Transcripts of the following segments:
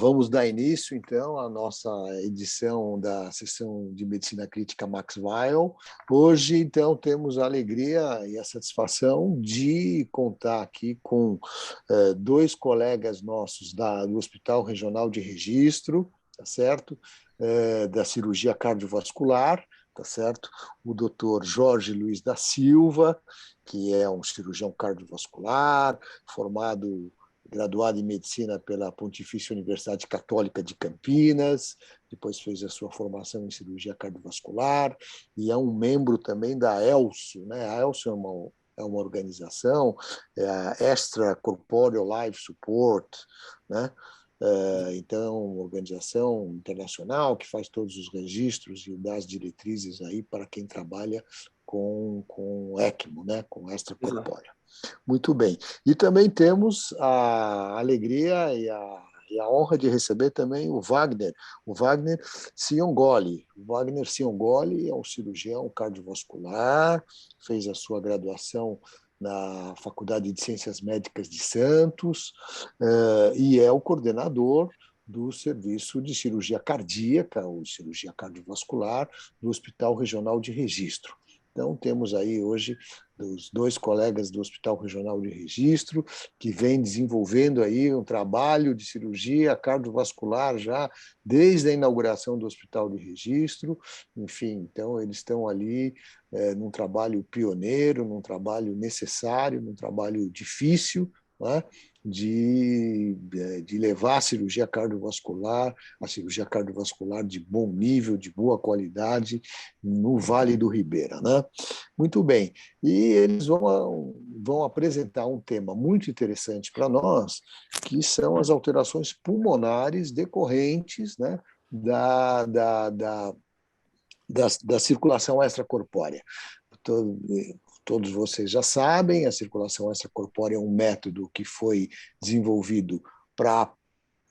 Vamos dar início, então, à nossa edição da sessão de Medicina Crítica Max Weil. Hoje, então, temos a alegria e a satisfação de contar aqui com dois colegas nossos do Hospital Regional de Registro, tá certo? Da cirurgia cardiovascular, tá certo? O doutor Jorge Luiz da Silva, que é um cirurgião cardiovascular, graduado em medicina pela Pontifícia Universidade Católica de Campinas, depois fez a sua formação em cirurgia cardiovascular e é um membro também da ELSO, né? A ELSO é uma organização, é a Extracorporeal Life Support, né? Então, uma organização internacional que faz todos os registros e dá as diretrizes aí para quem trabalha com ECMO, né? Com extracorpóreo. Muito bem. E também temos a alegria e a honra de receber também o Wagner Ciongoli. O Wagner Ciongoli é um cirurgião cardiovascular, fez a sua graduação na Faculdade de Ciências Médicas de Santos e é o coordenador do Serviço de Cirurgia Cardíaca, ou Cirurgia Cardiovascular, do Hospital Regional de Registro. Então, temos aí hoje os dois colegas do Hospital Regional de Registro, que vêm desenvolvendo aí um trabalho de cirurgia cardiovascular já desde a inauguração do Hospital de Registro. Enfim, então, eles estão ali num trabalho pioneiro, num trabalho necessário, num trabalho difícil, né? De levar a cirurgia cardiovascular de bom nível, de boa qualidade, no Vale do Ribeira, né? Muito bem. E eles vão apresentar um tema muito interessante para nós, que são as alterações pulmonares decorrentes, né, da circulação extracorpórea. Todos vocês já sabem, a circulação extracorpórea é um método que foi desenvolvido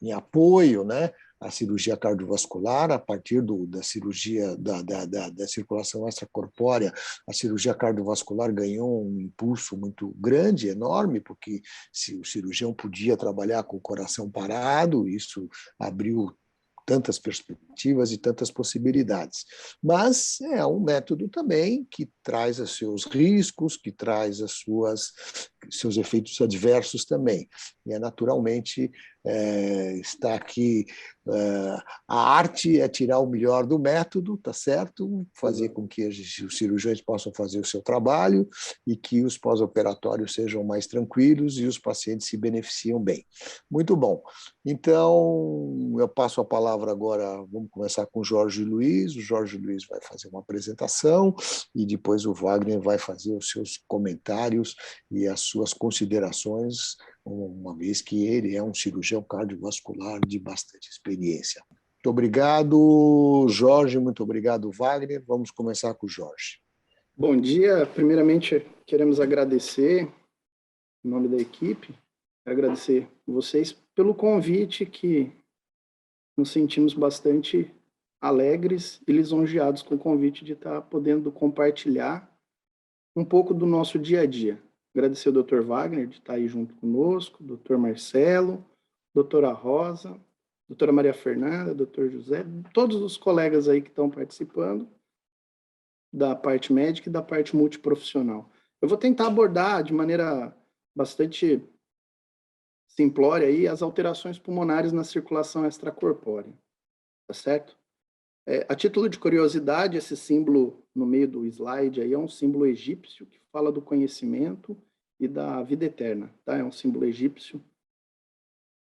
em apoio, né, à cirurgia cardiovascular. A partir da cirurgia da circulação extracorpórea, a cirurgia cardiovascular ganhou um impulso muito grande, enorme, porque se o cirurgião podia trabalhar com o coração parado, isso abriu tantas perspectivas e tantas possibilidades. Mas é um método também que traz os seus riscos, que traz seus efeitos adversos também. E naturalmente está aqui a arte é tirar o melhor do método, tá certo? Fazer com que os cirurgiões possam fazer o seu trabalho e que os pós-operatórios sejam mais tranquilos e os pacientes se beneficiam bem. Muito bom. Então, eu passo a palavra agora, vamos começar com o Jorge Luiz. O Jorge Luiz vai fazer uma apresentação e depois o Wagner vai fazer os seus comentários e as suas considerações, uma vez que ele é um cirurgião cardiovascular de bastante experiência. Muito obrigado, Jorge, muito obrigado, Wagner. Vamos começar com o Jorge. Bom dia. Primeiramente, queremos agradecer, em nome da equipe, agradecer vocês pelo convite, que nos sentimos bastante alegres e lisonjeados com o convite de estar podendo compartilhar um pouco do nosso dia a dia. Agradecer ao Dr. Wagner de estar aí junto conosco, Dr. Marcelo, doutora Rosa, doutora Maria Fernanda, Dr. José, todos os colegas aí que estão participando da parte médica e da parte multiprofissional. Eu vou tentar abordar de maneira bastante simplória aí as alterações pulmonares na circulação extracorpórea, tá certo? A título de curiosidade, esse símbolo no meio do slide aí é um símbolo egípcio que fala do conhecimento e da vida eterna, tá? É um símbolo egípcio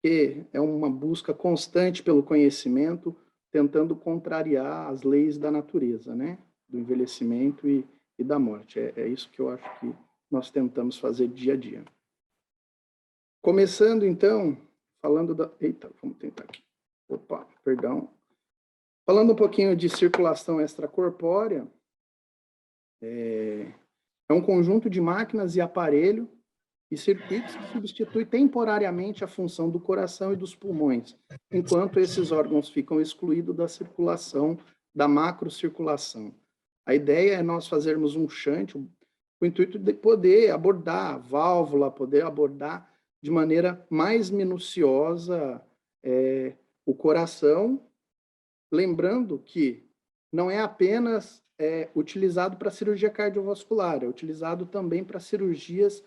que é uma busca constante pelo conhecimento, tentando contrariar as leis da natureza, né? Do envelhecimento e da morte. É isso que eu acho que nós tentamos fazer dia a dia. Começando, então, falando da... Eita, vamos tentar aqui. Opa, perdão. Falando um pouquinho de circulação extracorpórea, é um conjunto de máquinas e aparelho e circuitos que substitui temporariamente a função do coração e dos pulmões, enquanto esses órgãos ficam excluídos da circulação, da macrocirculação. A ideia é nós fazermos um shunt, com o intuito de poder abordar a válvula, poder abordar de maneira mais minuciosa o coração, lembrando que não é apenas utilizado para cirurgia cardiovascular, é utilizado também para cirurgias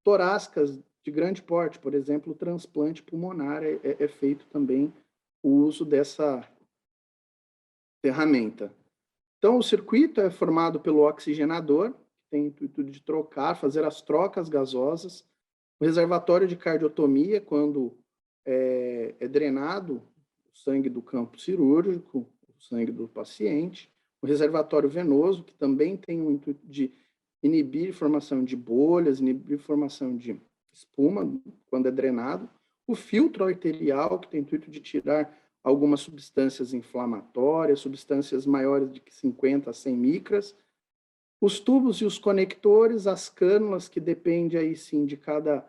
torácicas de grande porte, por exemplo, o transplante pulmonar é feito também o uso dessa ferramenta. Então, o circuito é formado pelo oxigenador, que tem o intuito de trocar, fazer as trocas gasosas, o reservatório de cardiotomia, quando é drenado o sangue do campo cirúrgico, o sangue do paciente, o reservatório venoso, que também tem o intuito de inibir formação de bolhas, inibir formação de espuma quando é drenado, o filtro arterial, que tem o intuito de tirar algumas substâncias inflamatórias, substâncias maiores de 50 a 100 micras, os tubos e os conectores, as cânulas, que depende aí sim de cada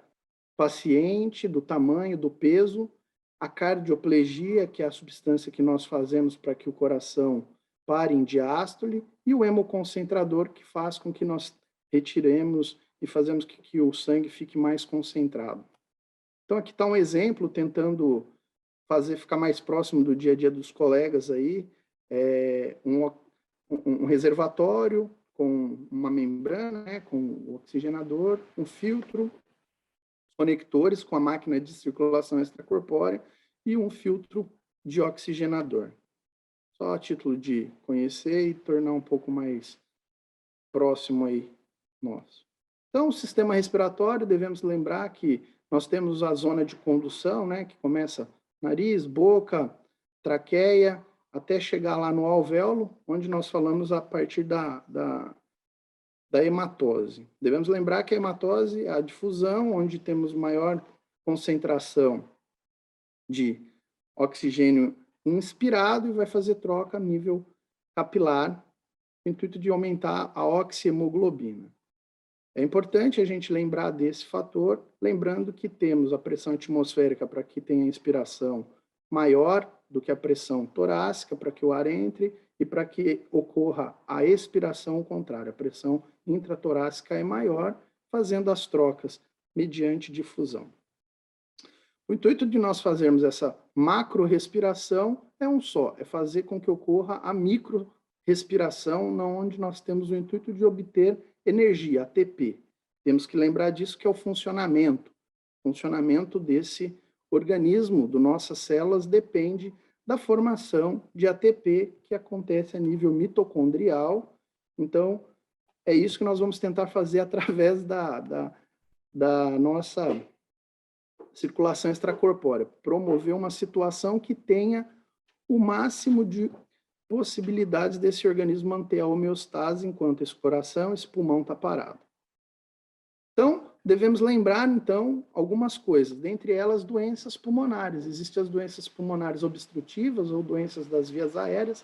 paciente, do tamanho, do peso, a cardioplegia, que é a substância que nós fazemos para que o coração pare em diástole, e o hemoconcentrador, que faz com que nós retiremos e fazemos que o sangue fique mais concentrado. Então, aqui está um exemplo, tentando ficar mais próximo do dia a dia dos colegas aí, um reservatório com uma membrana, né, com o oxigenador, um filtro, conectores com a máquina de circulação extracorpórea e um filtro de oxigenador. Só a título de conhecer e tornar um pouco mais próximo aí nosso. Então, o sistema respiratório, devemos lembrar que nós temos a zona de condução, né, que começa nariz, boca, traqueia, até chegar lá no alvéolo, onde nós falamos a partir da hematose. Devemos lembrar que a hematose é a difusão, onde temos maior concentração de oxigênio inspirado e vai fazer troca a nível capilar, no intuito de aumentar a oxihemoglobina. É importante a gente lembrar desse fator, lembrando que temos a pressão atmosférica para que tenha inspiração maior do que a pressão torácica, para que o ar entre, e para que ocorra a expiração ao contrário. A pressão intratorácica é maior, fazendo as trocas mediante difusão. O intuito de nós fazermos essa macro-respiração é um só, é fazer com que ocorra a micro-respiração, onde nós temos o intuito de obter energia, ATP. Temos que lembrar disso, que é o funcionamento. O funcionamento desse organismo, das nossas células, depende da formação de ATP, que acontece a nível mitocondrial. Então, é isso que nós vamos tentar fazer através da nossa circulação extracorpórea, promover uma situação que tenha o máximo de possibilidades desse organismo manter a homeostase enquanto esse coração, esse pulmão está parado. Então, devemos lembrar, então, algumas coisas, dentre elas, doenças pulmonares. Existem as doenças pulmonares obstrutivas ou doenças das vias aéreas,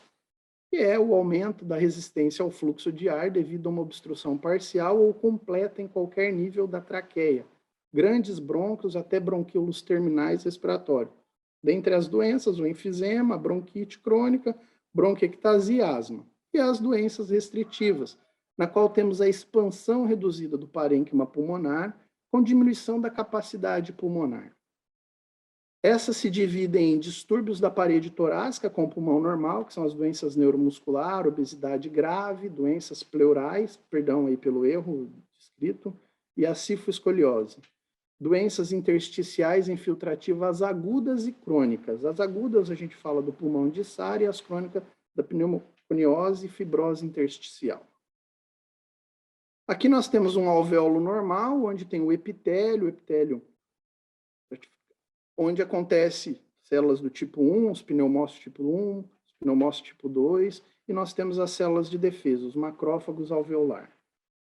que é o aumento da resistência ao fluxo de ar devido a uma obstrução parcial ou completa em qualquer nível da traqueia, grandes brônquios até bronquíolos terminais respiratórios. Dentre as doenças, o enfisema, a bronquite crônica, bronquiectasia e asma. E as doenças restritivas, na qual temos a expansão reduzida do parênquima pulmonar com diminuição da capacidade pulmonar. Essas se dividem em distúrbios da parede torácica com pulmão normal, que são as doenças neuromuscular, obesidade grave, doenças pleurais, perdão aí pelo erro escrito, e a cifoescoliose. Doenças intersticiais infiltrativas agudas e crônicas. As agudas a gente fala do pulmão de Sarr e as crônicas da pneumoconiose e fibrose intersticial. Aqui nós temos um alvéolo normal, onde tem o epitélio onde acontece células do tipo 1, os pneumócitos tipo 1, os pneumócitos tipo 2, e nós temos as células de defesa, os macrófagos alveolar.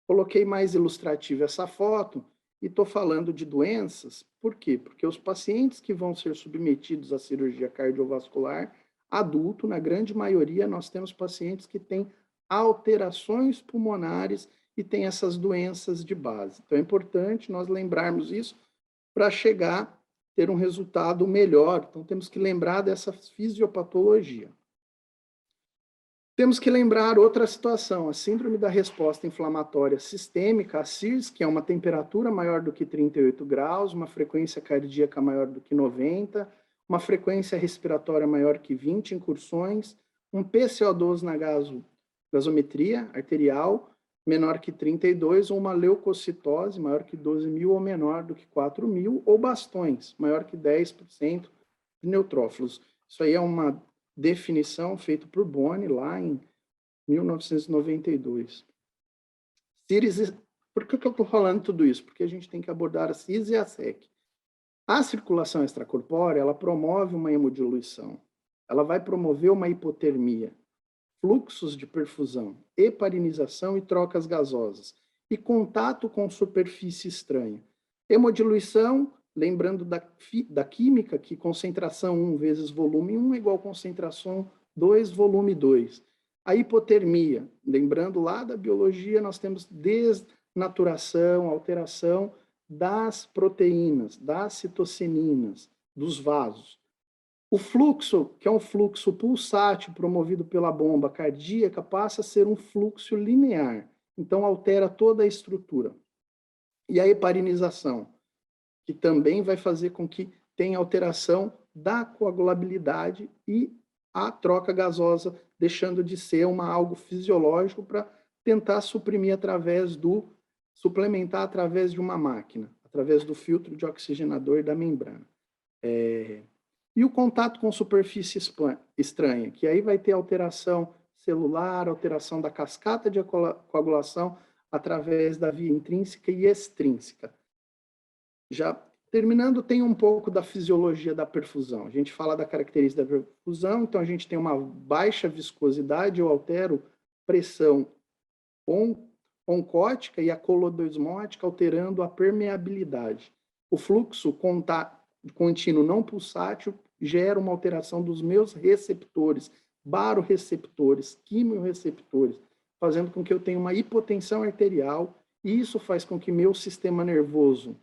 Coloquei mais ilustrativa essa foto e estou falando de doenças, por quê? Porque os pacientes que vão ser submetidos à cirurgia cardiovascular, adulto, na grande maioria, nós temos pacientes que têm alterações pulmonares e têm essas doenças de base. Então, é importante nós lembrarmos isso para chegar a ter um resultado melhor. Então, temos que lembrar dessa fisiopatologia. Temos que lembrar outra situação, a síndrome da resposta inflamatória sistêmica, a SIRS, que é uma temperatura maior do que 38 graus, uma frequência cardíaca maior do que 90, uma frequência respiratória maior que 20 incursões, um PCO2 na gasometria arterial menor que 32, ou uma leucocitose maior que 12.000 ou menor do que 4.000, ou bastões maior que 10% de neutrófilos. Isso aí é uma definição feita por Boni lá em 1992. Por que eu estou falando tudo isso? Porque a gente tem que abordar a CIS e a SEC. A circulação extracorpórea, ela promove uma hemodiluição, ela vai promover uma hipotermia, fluxos de perfusão, heparinização e trocas gasosas, e contato com superfície estranha. Hemodiluição, lembrando da química, que concentração 1 vezes volume 1 é igual a concentração 2 volume 2. A hipotermia, lembrando lá da biologia, nós temos desnaturação, alteração das proteínas, das citocininas, dos vasos. O fluxo, que é um fluxo pulsátil promovido pela bomba cardíaca, passa a ser um fluxo linear. Então, altera toda a estrutura. E a heparinização, que também vai fazer com que tenha alteração da coagulabilidade e a troca gasosa, deixando de ser algo fisiológico para tentar suprimir suplementar através de uma máquina, através do filtro de oxigenador da membrana. E o contato com superfície estranha, que aí vai ter alteração celular, alteração da cascata de coagulação através da via intrínseca e extrínseca. Já terminando, tem um pouco da fisiologia da perfusão. A gente fala da característica da perfusão, então a gente tem uma baixa viscosidade, eu altero pressão oncótica e a colodosmótica, alterando a permeabilidade. O fluxo contínuo não pulsátil gera uma alteração dos meus receptores, baroreceptores, quimiorreceptores, fazendo com que eu tenha uma hipotensão arterial, e isso faz com que meu sistema nervoso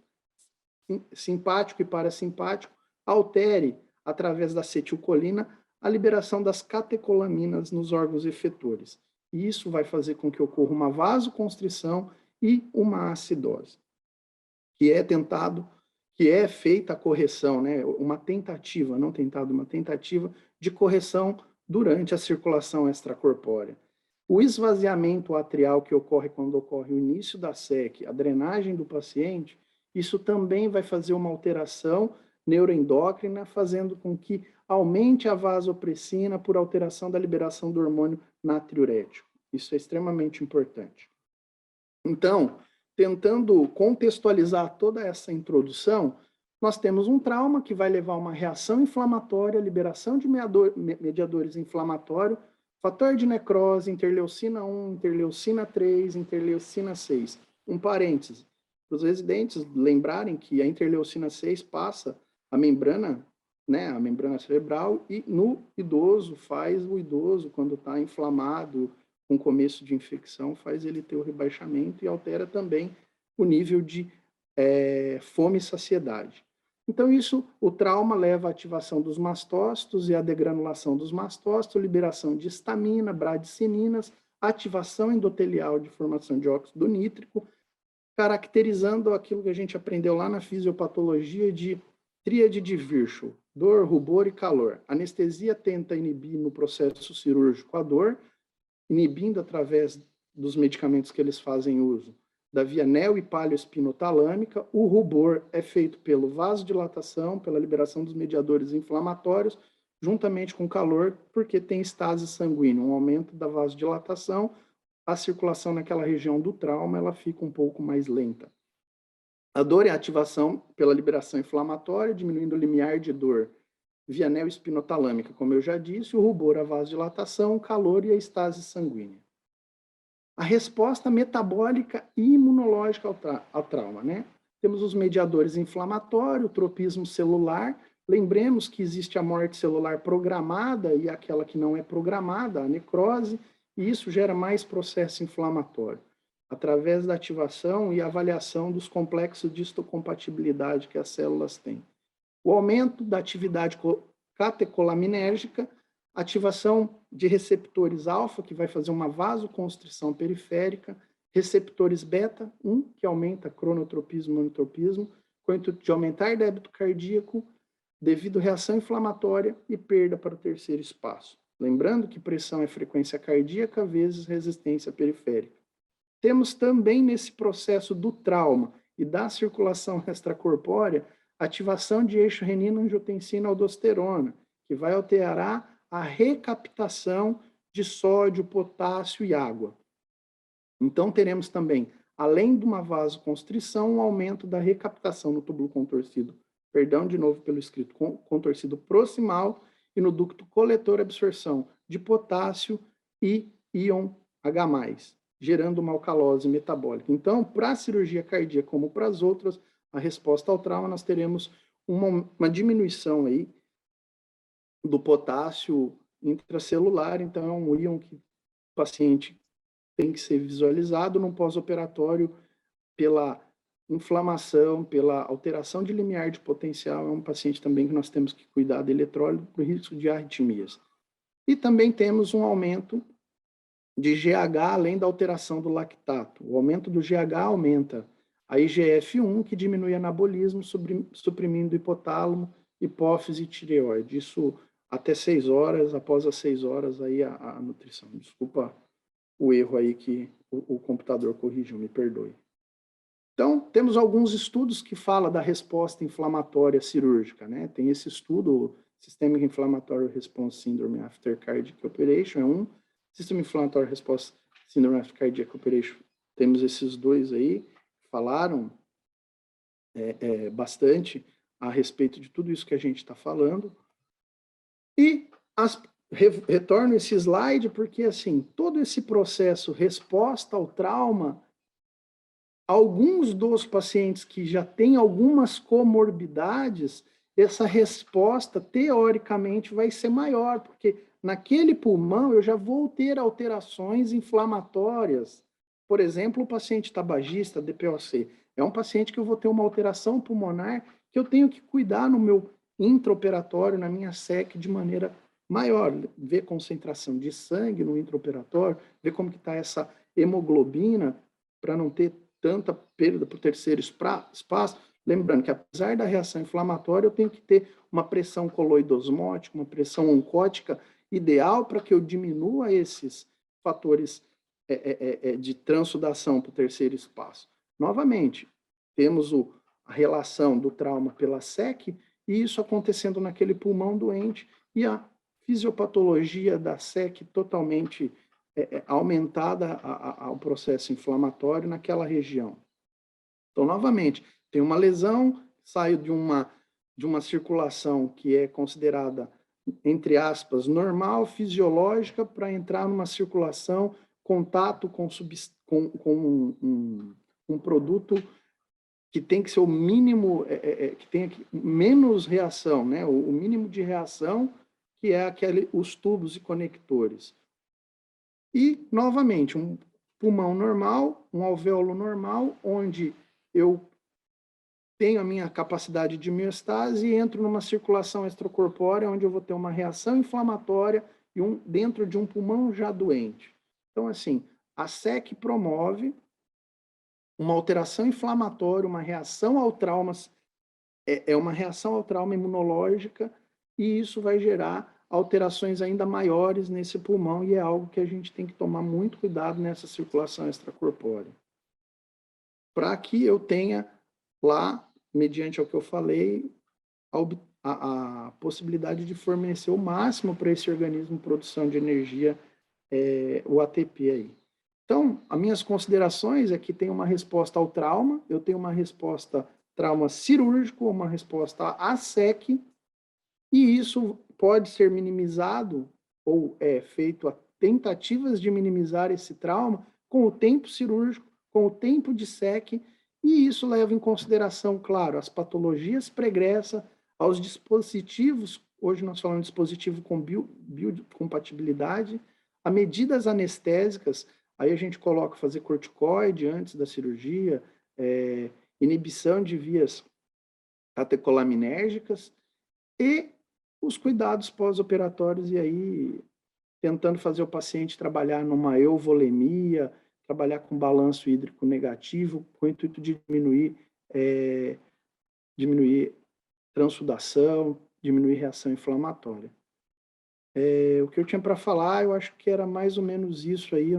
simpático e parasimpático altere, através da acetilcolina, a liberação das catecolaminas nos órgãos efetores. E isso vai fazer com que ocorra uma vasoconstrição e uma acidose, que é feita a correção, né? Uma tentativa de correção durante a circulação extracorpórea. O esvaziamento atrial que ocorre quando ocorre o início da SEC, a drenagem do paciente, isso também vai fazer uma alteração neuroendócrina, fazendo com que aumente a vasopressina por alteração da liberação do hormônio natriurético. Isso é extremamente importante. Então, tentando contextualizar toda essa introdução, nós temos um trauma que vai levar a uma reação inflamatória, liberação de mediadores inflamatórios, fator de necrose, interleucina 1, interleucina 3, interleucina 6. Um parêntese, para os residentes lembrarem que a interleucina 6 passa a membrana, né, a membrana cerebral, e no idoso, quando está inflamado, com começo de infecção, faz ele ter o rebaixamento e altera também o nível de fome e saciedade. Então, o trauma leva à ativação dos mastócitos e à degranulação dos mastócitos, liberação de histamina, bradicininas, ativação endotelial de formação de óxido nítrico, caracterizando aquilo que a gente aprendeu lá na fisiopatologia de tríade de Virchow, dor, rubor e calor. A anestesia tenta inibir no processo cirúrgico a dor, inibindo através dos medicamentos que eles fazem uso da via neo- e paleoespinotalâmica. O rubor é feito pela vasodilatação, pela liberação dos mediadores inflamatórios, juntamente com calor, porque tem estase sanguínea, um aumento da vasodilatação, a circulação naquela região do trauma, ela fica um pouco mais lenta. A dor é a ativação pela liberação inflamatória, diminuindo o limiar de dor via neo-espinotalâmica, como eu já disse, o rubor, a vasodilatação, o calor e a estase sanguínea. A resposta metabólica e imunológica ao trauma, né? Temos os mediadores inflamatórios, o tropismo celular. Lembremos que existe a morte celular programada e aquela que não é programada, a necrose, e isso gera mais processo inflamatório, através da ativação e avaliação dos complexos de histocompatibilidade que as células têm. O aumento da atividade catecolaminérgica, ativação de receptores alfa, que vai fazer uma vasoconstrição periférica, receptores beta, que aumenta cronotropismo e monotropismo, com o intuito de aumentar débito cardíaco, devido à reação inflamatória e perda para o terceiro espaço. Lembrando que pressão é frequência cardíaca vezes resistência periférica. Temos também nesse processo do trauma e da circulação extracorpórea ativação de eixo renina-angiotensina-aldosterona, que vai alterar a recaptação de sódio, potássio e água. Então, teremos também, além de uma vasoconstrição, um aumento da recaptação no túbulo contorcido, perdão, de novo pelo escrito, contorcido proximal, e no ducto coletor absorção de potássio e íon H+, gerando uma alcalose metabólica. Então, para a cirurgia cardíaca, como para as outras, a resposta ao trauma, nós teremos uma diminuição aí do potássio intracelular, então é um íon que o paciente tem que ser visualizado no pós-operatório pela inflamação, pela alteração de limiar de potencial. É um paciente também que nós temos que cuidar do eletrólito para o risco de arritmias. E também temos um aumento de GH, além da alteração do lactato. O aumento do GH aumenta a IGF-1, que diminui o anabolismo, suprimindo o hipotálamo, hipófise e tireoide. Isso até 6 horas, após as 6 horas, aí a nutrição. Desculpa o erro aí que o computador corrigiu, me perdoe. Então, temos alguns estudos que falam da resposta inflamatória cirúrgica, né? Tem esse estudo, Systemic Inflammatory Response Syndrome After Cardiac Operation, é um. Systemic Inflammatory Response Syndrome After Cardiac Operation, temos esses dois aí, falaram bastante a respeito de tudo isso que a gente está falando. E retorno esse slide porque, assim, todo esse processo resposta ao trauma, alguns dos pacientes que já têm algumas comorbidades, essa resposta, teoricamente, vai ser maior, porque naquele pulmão eu já vou ter alterações inflamatórias. Por exemplo, o paciente tabagista, DPOC, é um paciente que eu vou ter uma alteração pulmonar que eu tenho que cuidar no meu intraoperatório, na minha SEC, de maneira maior, ver concentração de sangue no intraoperatório, ver como que está essa hemoglobina, para não ter tanta perda para o terceiro espaço. Lembrando que, apesar da reação inflamatória, eu tenho que ter uma pressão coloidosmótica, uma pressão oncótica ideal para que eu diminua esses fatores de transsudação para o terceiro espaço. Novamente, temos a relação do trauma pela SEC e isso acontecendo naquele pulmão doente e a fisiopatologia da SEC totalmente aumentada ao processo inflamatório naquela região. Então, novamente, tem uma lesão, saiu de uma circulação que é considerada, entre aspas, normal, fisiológica, para entrar numa circulação, contato com um produto que tem que ser o mínimo, que tenha menos reação, né? O mínimo de reação, que é os tubos e conectores. E, novamente, um pulmão normal, um alvéolo normal, onde eu tenho a minha capacidade de homeostase e entro numa circulação extracorpórea, onde eu vou ter uma reação inflamatória e dentro de um pulmão já doente. Então, assim, a SEC promove uma alteração inflamatória, uma reação ao trauma, uma reação ao trauma imunológica, e isso vai gerar alterações ainda maiores nesse pulmão, e é algo que a gente tem que tomar muito cuidado nessa circulação extracorpórea. Para que eu tenha lá, mediante o que eu falei, a possibilidade de fornecer o máximo para esse organismo produção de energia, o ATP aí. Então, as minhas considerações é que tem uma resposta ao trauma, eu tenho uma resposta trauma cirúrgico, uma resposta à SEC, e isso pode ser minimizado ou feito a tentativas de minimizar esse trauma com o tempo cirúrgico, com o tempo de SEC, e isso leva em consideração, claro, as patologias pregressas, aos dispositivos, hoje nós falamos de dispositivo com biocompatibilidade, a medidas anestésicas, aí a gente coloca fazer corticoide antes da cirurgia, inibição de vias catecolaminérgicas e os cuidados pós-operatórios, e aí tentando fazer o paciente trabalhar numa euvolemia, trabalhar com balanço hídrico negativo, com o intuito de diminuir transsudação, diminuir reação inflamatória. O que eu tinha para falar, eu acho que era mais ou menos isso aí.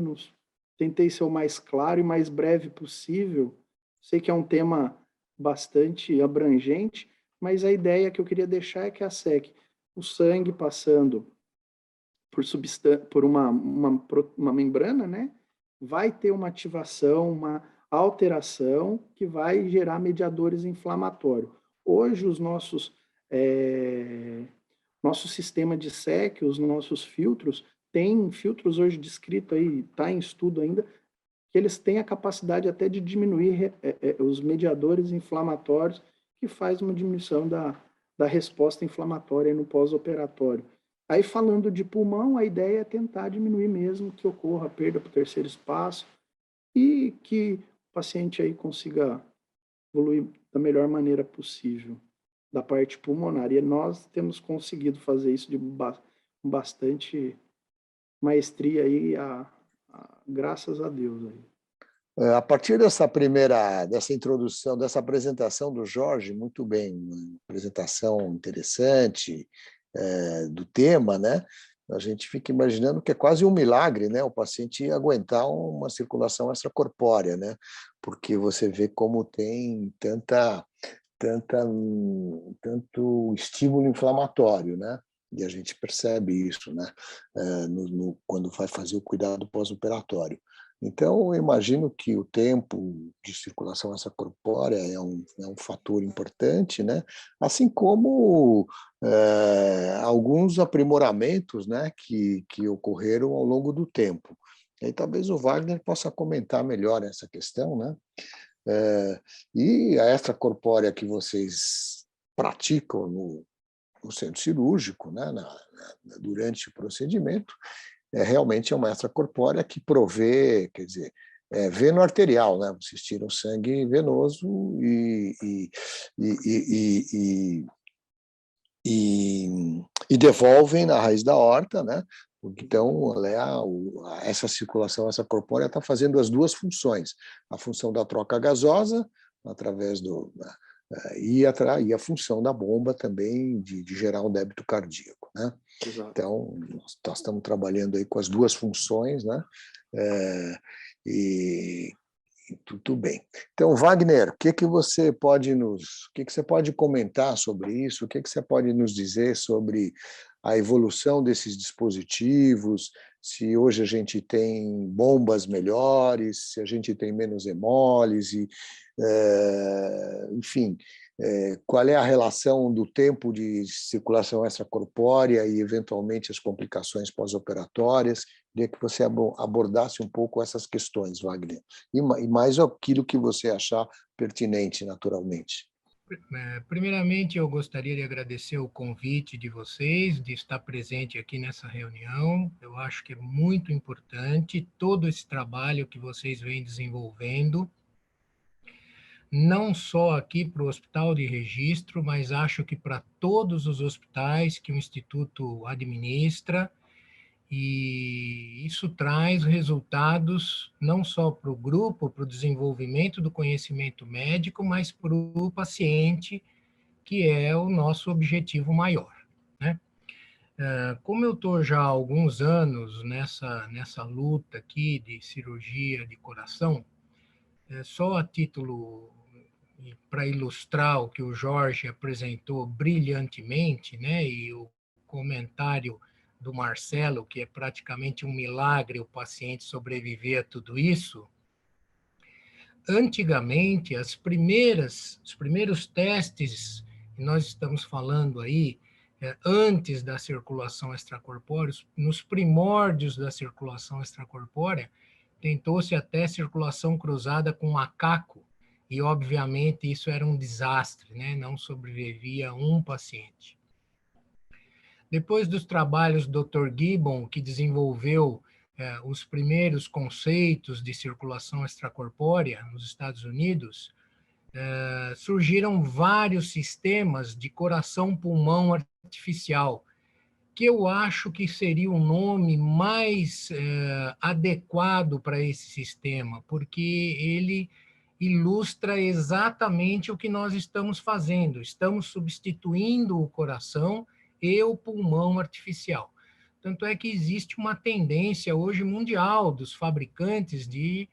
Tentei ser o mais claro e mais breve possível. Sei que é um tema bastante abrangente, mas a ideia que eu queria deixar é que a SEC, o sangue passando por uma membrana, né, vai ter uma ativação, uma alteração que vai gerar mediadores inflamatórios. Hoje, nosso sistema de SEC, os nossos filtros, tem filtros hoje descrito aí, está em estudo ainda, que eles têm a capacidade até de diminuir os mediadores inflamatórios, que faz uma diminuição da resposta inflamatória no pós-operatório. Aí, falando de pulmão, a ideia é tentar diminuir mesmo que ocorra a perda para o terceiro espaço e que o paciente aí consiga evoluir da melhor maneira possível da parte pulmonar. E nós temos conseguido fazer isso com bastante maestria aí, graças a Deus. Aí. A partir dessa introdução, dessa apresentação do Jorge, muito bem, uma apresentação interessante do tema, né? A gente fica imaginando que é quase um milagre, né? O paciente aguentar uma circulação extracorpórea, né? Porque você vê como tem tanto estímulo inflamatório, né? E a gente percebe isso, né? Quando vai fazer o cuidado pós-operatório. Então, eu imagino que o tempo de circulação extracorpórea é um fator importante, né? Assim como alguns aprimoramentos, né, que ocorreram ao longo do tempo. E aí, talvez o Wagner possa comentar melhor essa questão, né? E a extracorpórea que vocês praticam no centro cirúrgico, né, durante o procedimento, realmente é uma extracorpórea que provê, quer dizer, veno arterial, né? Vocês tiram sangue venoso e devolvem na raiz da aorta, né? Então, essa circulação extracorpórea está fazendo as duas funções: a função da troca gasosa, através e a função da bomba também de gerar um débito cardíaco, né? Exato. Então, nós estamos trabalhando aí com as duas funções, né? E tudo bem. Então, Wagner, o que você pode comentar sobre isso? O que você pode nos dizer sobre a evolução desses dispositivos? Se hoje a gente tem bombas melhores, se a gente tem menos hemólise, enfim, qual é a relação do tempo de circulação extracorpórea e, eventualmente, as complicações pós-operatórias? Queria que você abordasse um pouco essas questões, Wagner, e mais aquilo que você achar pertinente, naturalmente. Primeiramente, eu gostaria de agradecer o convite de vocês, de estar presente aqui nessa reunião. Eu acho que é muito importante todo esse trabalho que vocês vêm desenvolvendo, não só aqui para o Hospital de Registro, mas acho que para todos os hospitais que o Instituto administra, e isso traz resultados não só para o grupo, para o desenvolvimento do conhecimento médico, mas para o paciente, que é o nosso objetivo maior, né? Como eu estou já há alguns anos nessa luta aqui de cirurgia de coração, só a título para ilustrar o que o Jorge apresentou brilhantemente, né, e o comentário do Marcelo, que é praticamente um milagre o paciente sobreviver a tudo isso. Antigamente, os primeiros testes, que nós estamos falando aí, antes da circulação extracorpórea, nos primórdios da circulação extracorpórea, tentou-se até circulação cruzada com macaco, e obviamente isso era um desastre, né? Não sobrevivia um paciente. Depois dos trabalhos do Dr. Gibbon, que desenvolveu os primeiros conceitos de circulação extracorpórea nos Estados Unidos, surgiram vários sistemas de coração-pulmão artificial, que eu acho que seria o nome mais adequado para esse sistema, porque ele ilustra exatamente o que nós estamos fazendo. Estamos substituindo o coração e o pulmão artificial. Tanto é que existe uma tendência hoje mundial dos fabricantes de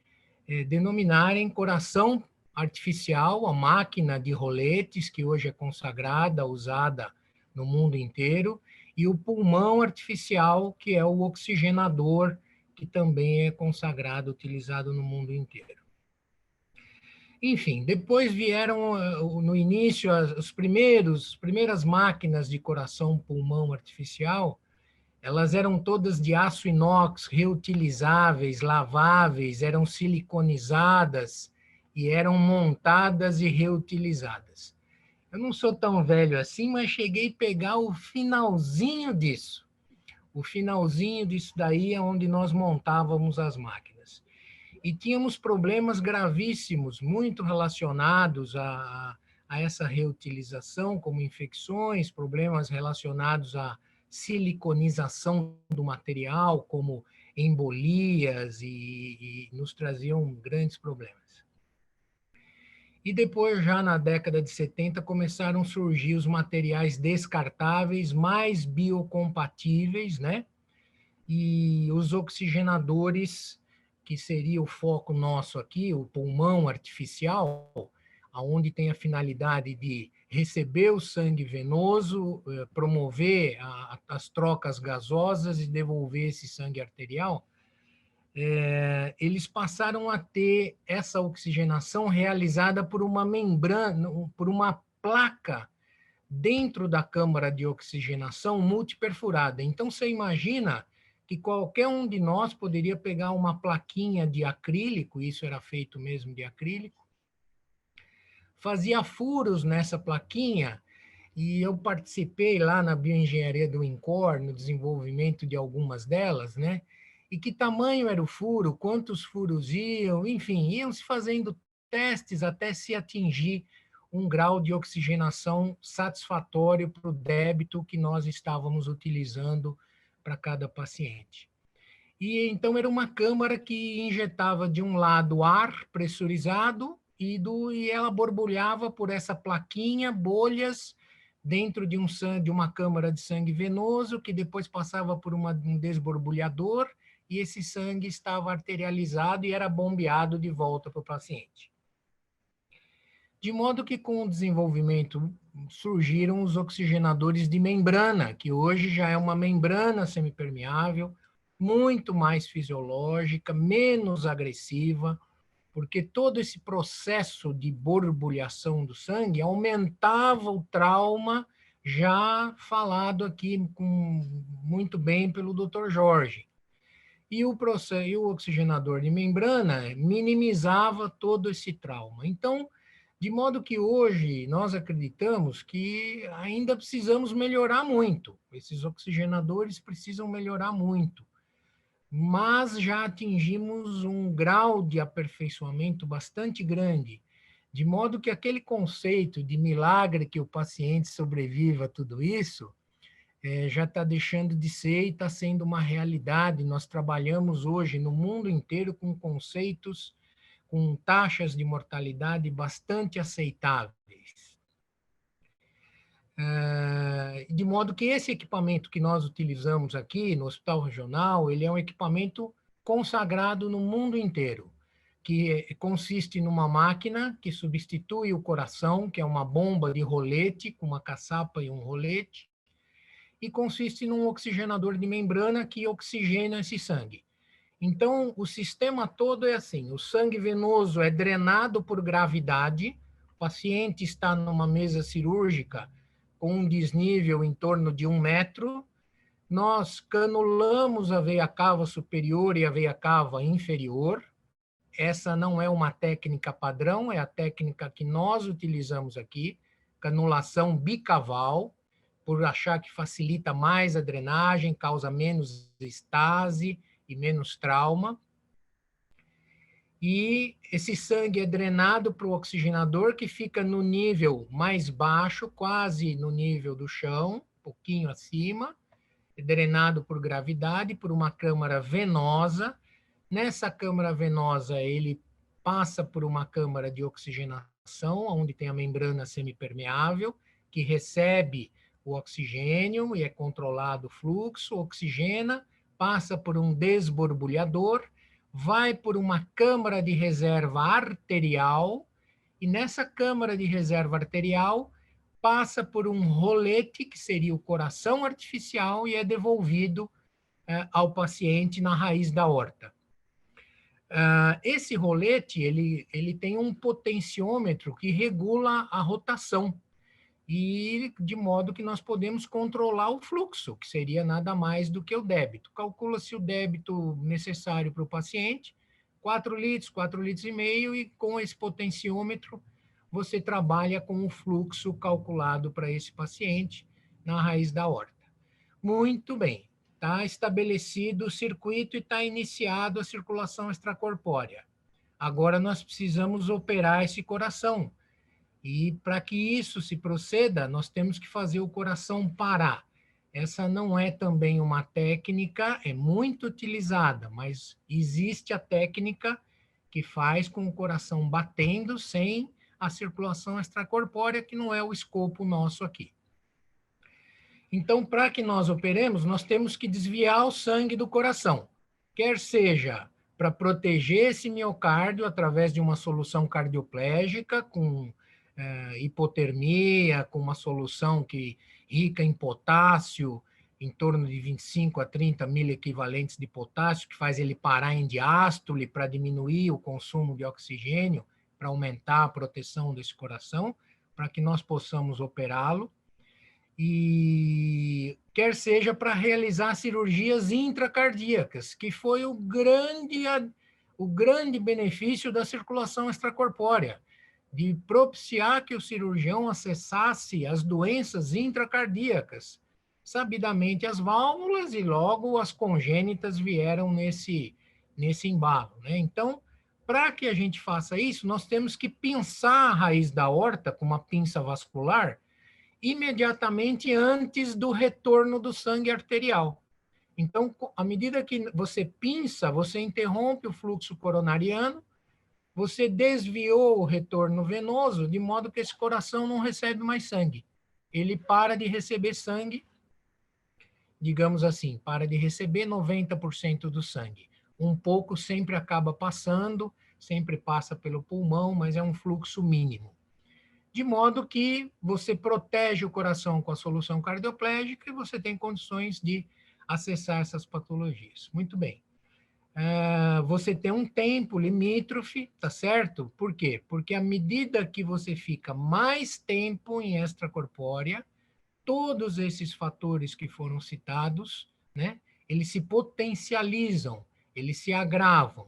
denominarem coração artificial a máquina de roletes, que hoje é consagrada, usada no mundo inteiro, e o pulmão artificial, que é o oxigenador, que também é consagrado, utilizado no mundo inteiro. Enfim, depois vieram, no início, as primeiras máquinas de coração-pulmão artificial. Elas eram todas de aço inox, reutilizáveis, laváveis, eram siliconizadas e eram montadas e reutilizadas. Eu não sou tão velho assim, mas cheguei a pegar o finalzinho disso. O finalzinho disso daí é onde nós montávamos as máquinas. E tínhamos problemas gravíssimos, muito relacionados a essa reutilização, como infecções, problemas relacionados à siliconização do material, como embolias, e nos traziam grandes problemas. E depois, já na década de 70, começaram a surgir os materiais descartáveis, mais biocompatíveis, né? E os oxigenadores, que seria o foco nosso aqui, o pulmão artificial, aonde tem a finalidade de receber o sangue venoso, promover as trocas gasosas e devolver esse sangue arterial, eles passaram a ter essa oxigenação realizada por uma membrana, por uma placa dentro da câmara de oxigenação multiperfurada. Então, você imagina que qualquer um de nós poderia pegar uma plaquinha de acrílico, isso era feito mesmo de acrílico, fazia furos nessa plaquinha, e eu participei lá na bioengenharia do INCOR, no desenvolvimento de algumas delas, né? E que tamanho era o furo, quantos furos iam, enfim, iam se fazendo testes até se atingir um grau de oxigenação satisfatório para o débito que nós estávamos utilizando para cada paciente. E então era uma câmara que injetava de um lado ar pressurizado e ela borbulhava por essa plaquinha, bolhas, dentro de uma câmara de sangue venoso, que depois passava por um desborbulhador, e esse sangue estava arterializado e era bombeado de volta para o paciente. De modo que, com o desenvolvimento, surgiram os oxigenadores de membrana, que hoje já é uma membrana semipermeável, muito mais fisiológica, menos agressiva, porque todo esse processo de borbulhação do sangue aumentava o trauma, já falado aqui muito bem pelo Dr. Jorge. E o oxigenador de membrana minimizava todo esse trauma. Então, de modo que hoje nós acreditamos que ainda precisamos melhorar muito. Esses oxigenadores precisam melhorar muito. Mas já atingimos um grau de aperfeiçoamento bastante grande, de modo que aquele conceito de milagre que o paciente sobreviva a tudo isso, já está deixando de ser e está sendo uma realidade. Nós trabalhamos hoje no mundo inteiro com conceitos, com taxas de mortalidade bastante aceitáveis. De modo que esse equipamento que nós utilizamos aqui no Hospital Regional, ele é um equipamento consagrado no mundo inteiro, que consiste numa máquina que substitui o coração, que é uma bomba de rolete, com uma caçapa e um rolete, e consiste num oxigenador de membrana que oxigena esse sangue. Então, o sistema todo é assim: o sangue venoso é drenado por gravidade, o paciente está numa mesa cirúrgica com um desnível em torno de 1 metro, nós canulamos a veia cava superior e a veia cava inferior. Essa não é uma técnica padrão, é a técnica que nós utilizamos aqui, canulação bicaval, por achar que facilita mais a drenagem, causa menos estase e menos trauma. E esse sangue é drenado para o oxigenador, que fica no nível mais baixo, quase no nível do chão, um pouquinho acima, é drenado por gravidade, por uma câmara venosa. Nessa câmara venosa, ele passa por uma câmara de oxigenação, onde tem a membrana semipermeável, que recebe o oxigênio e é controlado o fluxo, oxigena, passa por um desborbulhador, vai por uma câmara de reserva arterial, e nessa câmara de reserva arterial passa por um rolete, que seria o coração artificial, e é devolvido ao paciente na raiz da aorta. Esse rolete, ele tem um potenciômetro que regula a rotação, e de modo que nós podemos controlar o fluxo, que seria nada mais do que o débito. Calcula-se o débito necessário para o paciente, 4 litros, 4 litros e meio, e com esse potenciômetro você trabalha com o fluxo calculado para esse paciente na raiz da aorta. Muito bem, está estabelecido o circuito e está iniciado a circulação extracorpórea. Agora nós precisamos operar esse coração. E para que isso se proceda, nós temos que fazer o coração parar. Essa não é também uma técnica, é muito utilizada, mas existe a técnica que faz com o coração batendo sem a circulação extracorpórea, que não é o escopo nosso aqui. Então, para que nós operemos, nós temos que desviar o sangue do coração, quer seja para proteger esse miocárdio através de uma solução cardioplégica, com hipotermia, com uma solução rica em potássio, em torno de 25 a 30 miliequivalentes de potássio, que faz ele parar em diástole para diminuir o consumo de oxigênio, para aumentar a proteção desse coração, para que nós possamos operá-lo. E quer seja para realizar cirurgias intracardíacas, que foi o grande benefício da circulação extracorpórea, de propiciar que o cirurgião acessasse as doenças intracardíacas, sabidamente as válvulas, e logo as congênitas vieram nesse embalo, né? Então, para que a gente faça isso, nós temos que pinçar a raiz da aorta com uma pinça vascular imediatamente antes do retorno do sangue arterial. Então, à medida que você pinça, você interrompe o fluxo coronariano, você desviou o retorno venoso, de modo que esse coração não recebe mais sangue. Ele para de receber sangue, digamos assim, para de receber 90% do sangue. Um pouco sempre acaba passando, sempre passa pelo pulmão, mas é um fluxo mínimo. De modo que você protege o coração com a solução cardioplégica e você tem condições de acessar essas patologias. Muito bem. Você tem um tempo limítrofe, tá certo? Por quê? Porque à medida que você fica mais tempo em extracorpórea, todos esses fatores que foram citados, né, eles se potencializam, eles se agravam.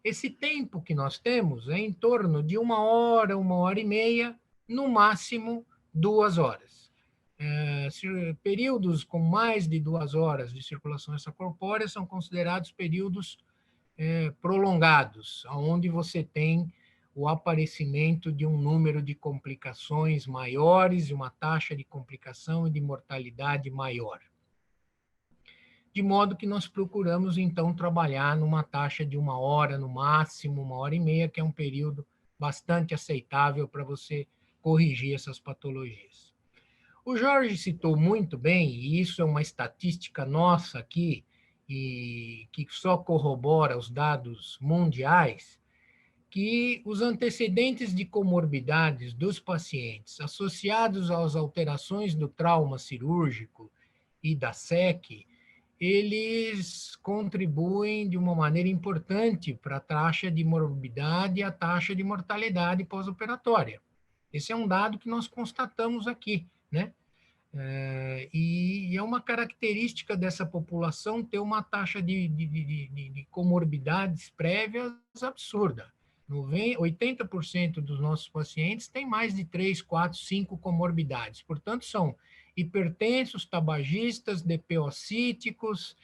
Esse tempo que nós temos é em torno de 1 hora e meia, no máximo 2 horas. Períodos com mais de 2 horas de circulação extracorpórea são considerados períodos prolongados, onde você tem o aparecimento de um número de complicações maiores, e uma taxa de complicação e de mortalidade maior. De modo que nós procuramos, então, trabalhar numa taxa de 1 hora, no máximo 1 hora e meia, que é um período bastante aceitável para você corrigir essas patologias. O Jorge citou muito bem, e isso é uma estatística nossa aqui, e que só corrobora os dados mundiais, que os antecedentes de comorbidades dos pacientes associados às alterações do trauma cirúrgico e da SEC, eles contribuem de uma maneira importante para a taxa de morbidade e a taxa de mortalidade pós-operatória. Esse é um dado que nós constatamos aqui, né? E é uma característica dessa população ter uma taxa de comorbidades prévias absurda. 80% dos nossos pacientes têm mais de 3, 4, 5 comorbidades. Portanto, são hipertensos, tabagistas, DPO-cíticos,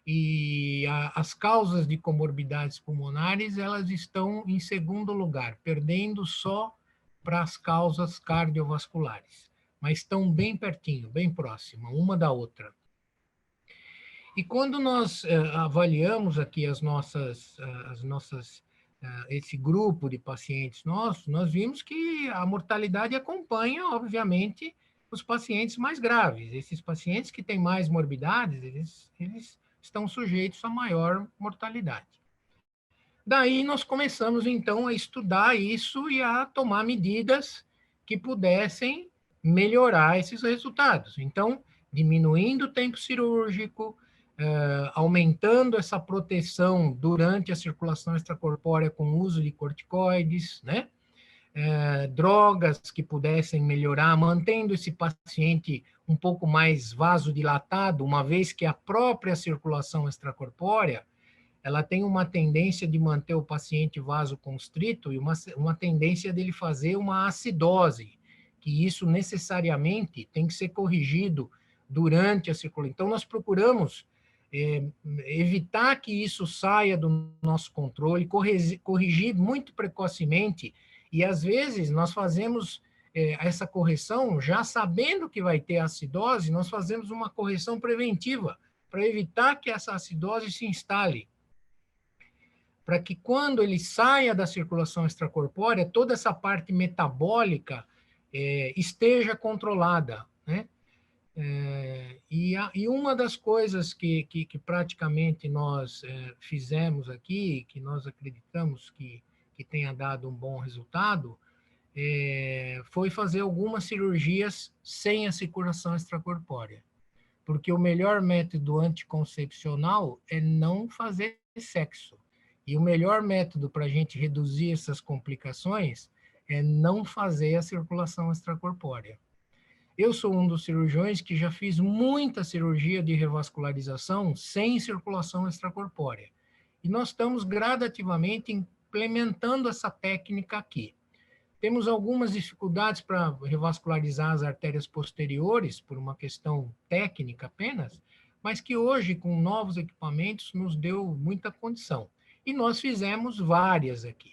e as causas de comorbidades pulmonares, elas estão em segundo lugar, perdendo só para as causas cardiovasculares, mas estão bem pertinho, bem próxima, uma da outra. E quando nós avaliamos aqui as nossas esse grupo de pacientes nossos, nós vimos que a mortalidade acompanha, obviamente, os pacientes mais graves. Esses pacientes que têm mais morbidades, eles estão sujeitos a maior mortalidade. Daí nós começamos, então, a estudar isso e a tomar medidas que pudessem melhorar esses resultados. Então, diminuindo o tempo cirúrgico, aumentando essa proteção durante a circulação extracorpórea com o uso de corticoides, né? Drogas que pudessem melhorar, mantendo esse paciente um pouco mais vasodilatado, uma vez que a própria circulação extracorpórea ela tem uma tendência de manter o paciente vasoconstrito e uma tendência dele fazer uma acidose, que isso necessariamente tem que ser corrigido durante a circulação. Então, nós procuramos evitar que isso saia do nosso controle, corrigir muito precocemente, e às vezes nós fazemos essa correção já sabendo que vai ter acidose, nós fazemos uma correção preventiva para evitar que essa acidose se instale, para que quando ele saia da circulação extracorpórea, toda essa parte metabólica esteja controlada, né? E uma das coisas que praticamente nós fizemos aqui, que nós acreditamos que tenha dado um bom resultado, foi fazer algumas cirurgias sem a circulação extracorpórea. Porque o melhor método anticoncepcional é não fazer sexo. E o melhor método para a gente reduzir essas complicações é não fazer a circulação extracorpórea. Eu sou um dos cirurgiões que já fiz muita cirurgia de revascularização sem circulação extracorpórea. E nós estamos gradativamente implementando essa técnica aqui. Temos algumas dificuldades para revascularizar as artérias posteriores, por uma questão técnica apenas, mas que hoje, com novos equipamentos, nos deu muita condição. E nós fizemos várias aqui.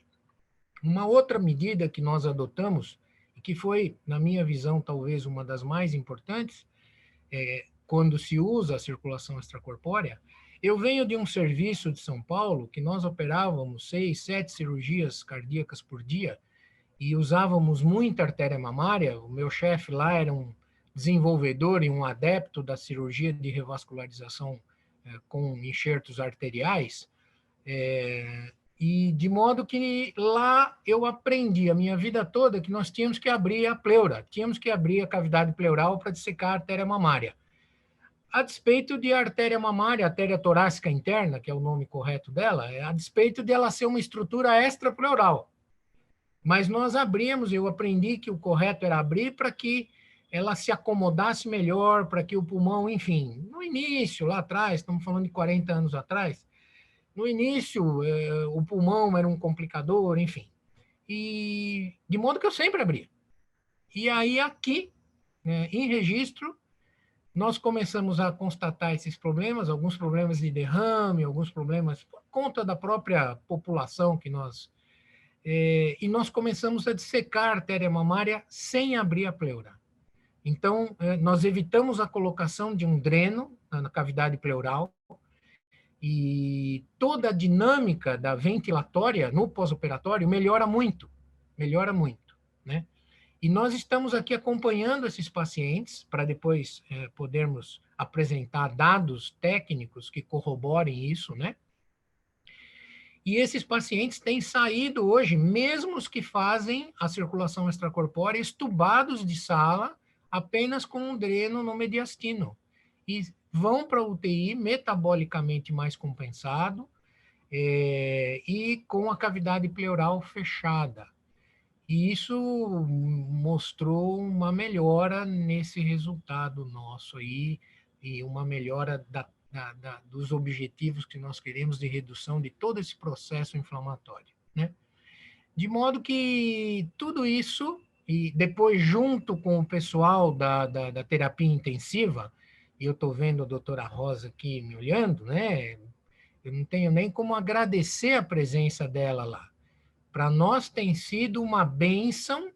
Uma outra medida que nós adotamos, e que foi, na minha visão, talvez uma das mais importantes, quando se usa a circulação extracorpórea, eu venho de um serviço de São Paulo que nós operávamos 6, 7 cirurgias cardíacas por dia e usávamos muita artéria mamária. O meu chefe lá era um desenvolvedor e um adepto da cirurgia de revascularização com enxertos arteriais, e de modo que lá eu aprendi a minha vida toda que nós tínhamos que abrir a pleura, tínhamos que abrir a cavidade pleural para dissecar a artéria mamária. A despeito de a artéria mamária, a artéria torácica interna, que é o nome correto dela, a despeito de ela ser uma estrutura extrapleural. Mas nós abrimos, eu aprendi que o correto era abrir para que ela se acomodasse melhor, para que o pulmão, enfim, no início, lá atrás, estamos falando de 40 anos atrás, no início, o pulmão era um complicador, enfim. E de modo que eu sempre abria. E aí aqui, né, em registro, nós começamos a constatar esses problemas, alguns problemas de derrame, alguns problemas por conta da própria população que nós... e nós começamos a dissecar a artéria mamária sem abrir a pleura. Então, nós evitamos a colocação de um dreno na cavidade pleural, e toda a dinâmica da ventilatória no pós-operatório melhora muito, né? E nós estamos aqui acompanhando esses pacientes para depois podermos apresentar dados técnicos que corroborem isso, né? E esses pacientes têm saído hoje, mesmo os que fazem a circulação extracorpórea, estubados de sala, apenas com um dreno no mediastino. E vão para a UTI metabolicamente mais compensado e com a cavidade pleural fechada. E isso mostrou uma melhora nesse resultado nosso aí, e uma melhora dos objetivos que nós queremos de redução de todo esse processo inflamatório, né? De modo que tudo isso, e depois junto com o pessoal da terapia intensiva, e eu estou vendo a doutora Rosa aqui me olhando, né? Eu não tenho nem como agradecer a presença dela lá. Para nós tem sido uma bênção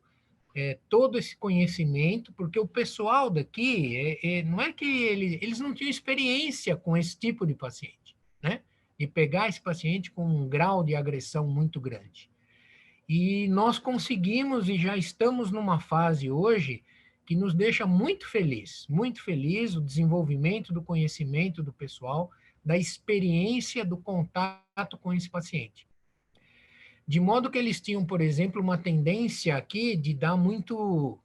todo esse conhecimento, porque o pessoal daqui, não é que eles não tinham experiência com esse tipo de paciente, né? de pegar esse paciente com um grau de agressão muito grande. E nós conseguimos e já estamos numa fase hoje que nos deixa muito feliz o desenvolvimento do conhecimento do pessoal, da experiência do contato com esse paciente. De modo que eles tinham, por exemplo, uma tendência aqui de dar muito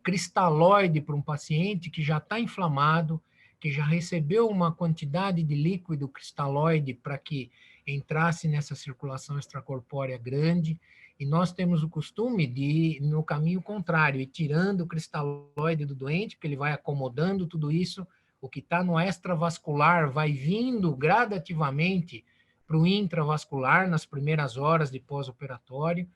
cristalóide para um paciente que já está inflamado, que já recebeu uma quantidade de líquido cristalóide para que entrasse nessa circulação extracorpórea grande, e nós temos o costume de ir no caminho contrário, ir tirando o cristalóide do doente, porque ele vai acomodando tudo isso, o que está no extravascular vai vindo gradativamente para o intravascular nas primeiras horas de pós-operatório.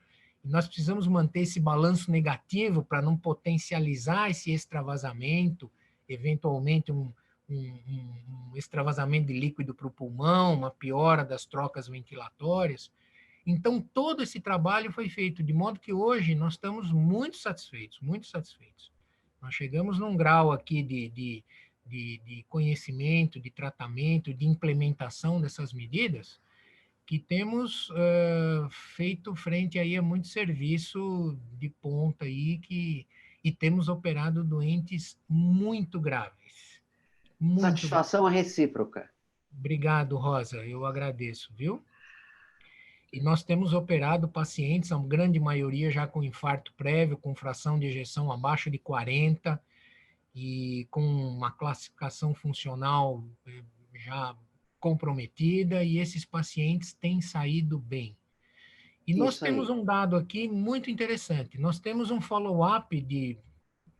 E nós precisamos manter esse balanço negativo para não potencializar esse extravasamento, eventualmente um extravasamento de líquido para o pulmão, uma piora das trocas ventilatórias. Então, todo esse trabalho foi feito, de modo que hoje nós estamos muito satisfeitos, muito satisfeitos. Nós chegamos num grau aqui de conhecimento, de tratamento, de implementação dessas medidas, que temos feito frente aí a muito serviço de ponta aí, e temos operado doentes muito graves. Muito graves. Satisfação é recíproca. Obrigado, Rosa, eu agradeço, viu? E nós temos operado pacientes, a grande maioria já com infarto prévio, com fração de ejeção abaixo de 40, e com uma classificação funcional já comprometida, e esses pacientes têm saído bem. E nós temos um dado aqui muito interessante. Nós temos um follow-up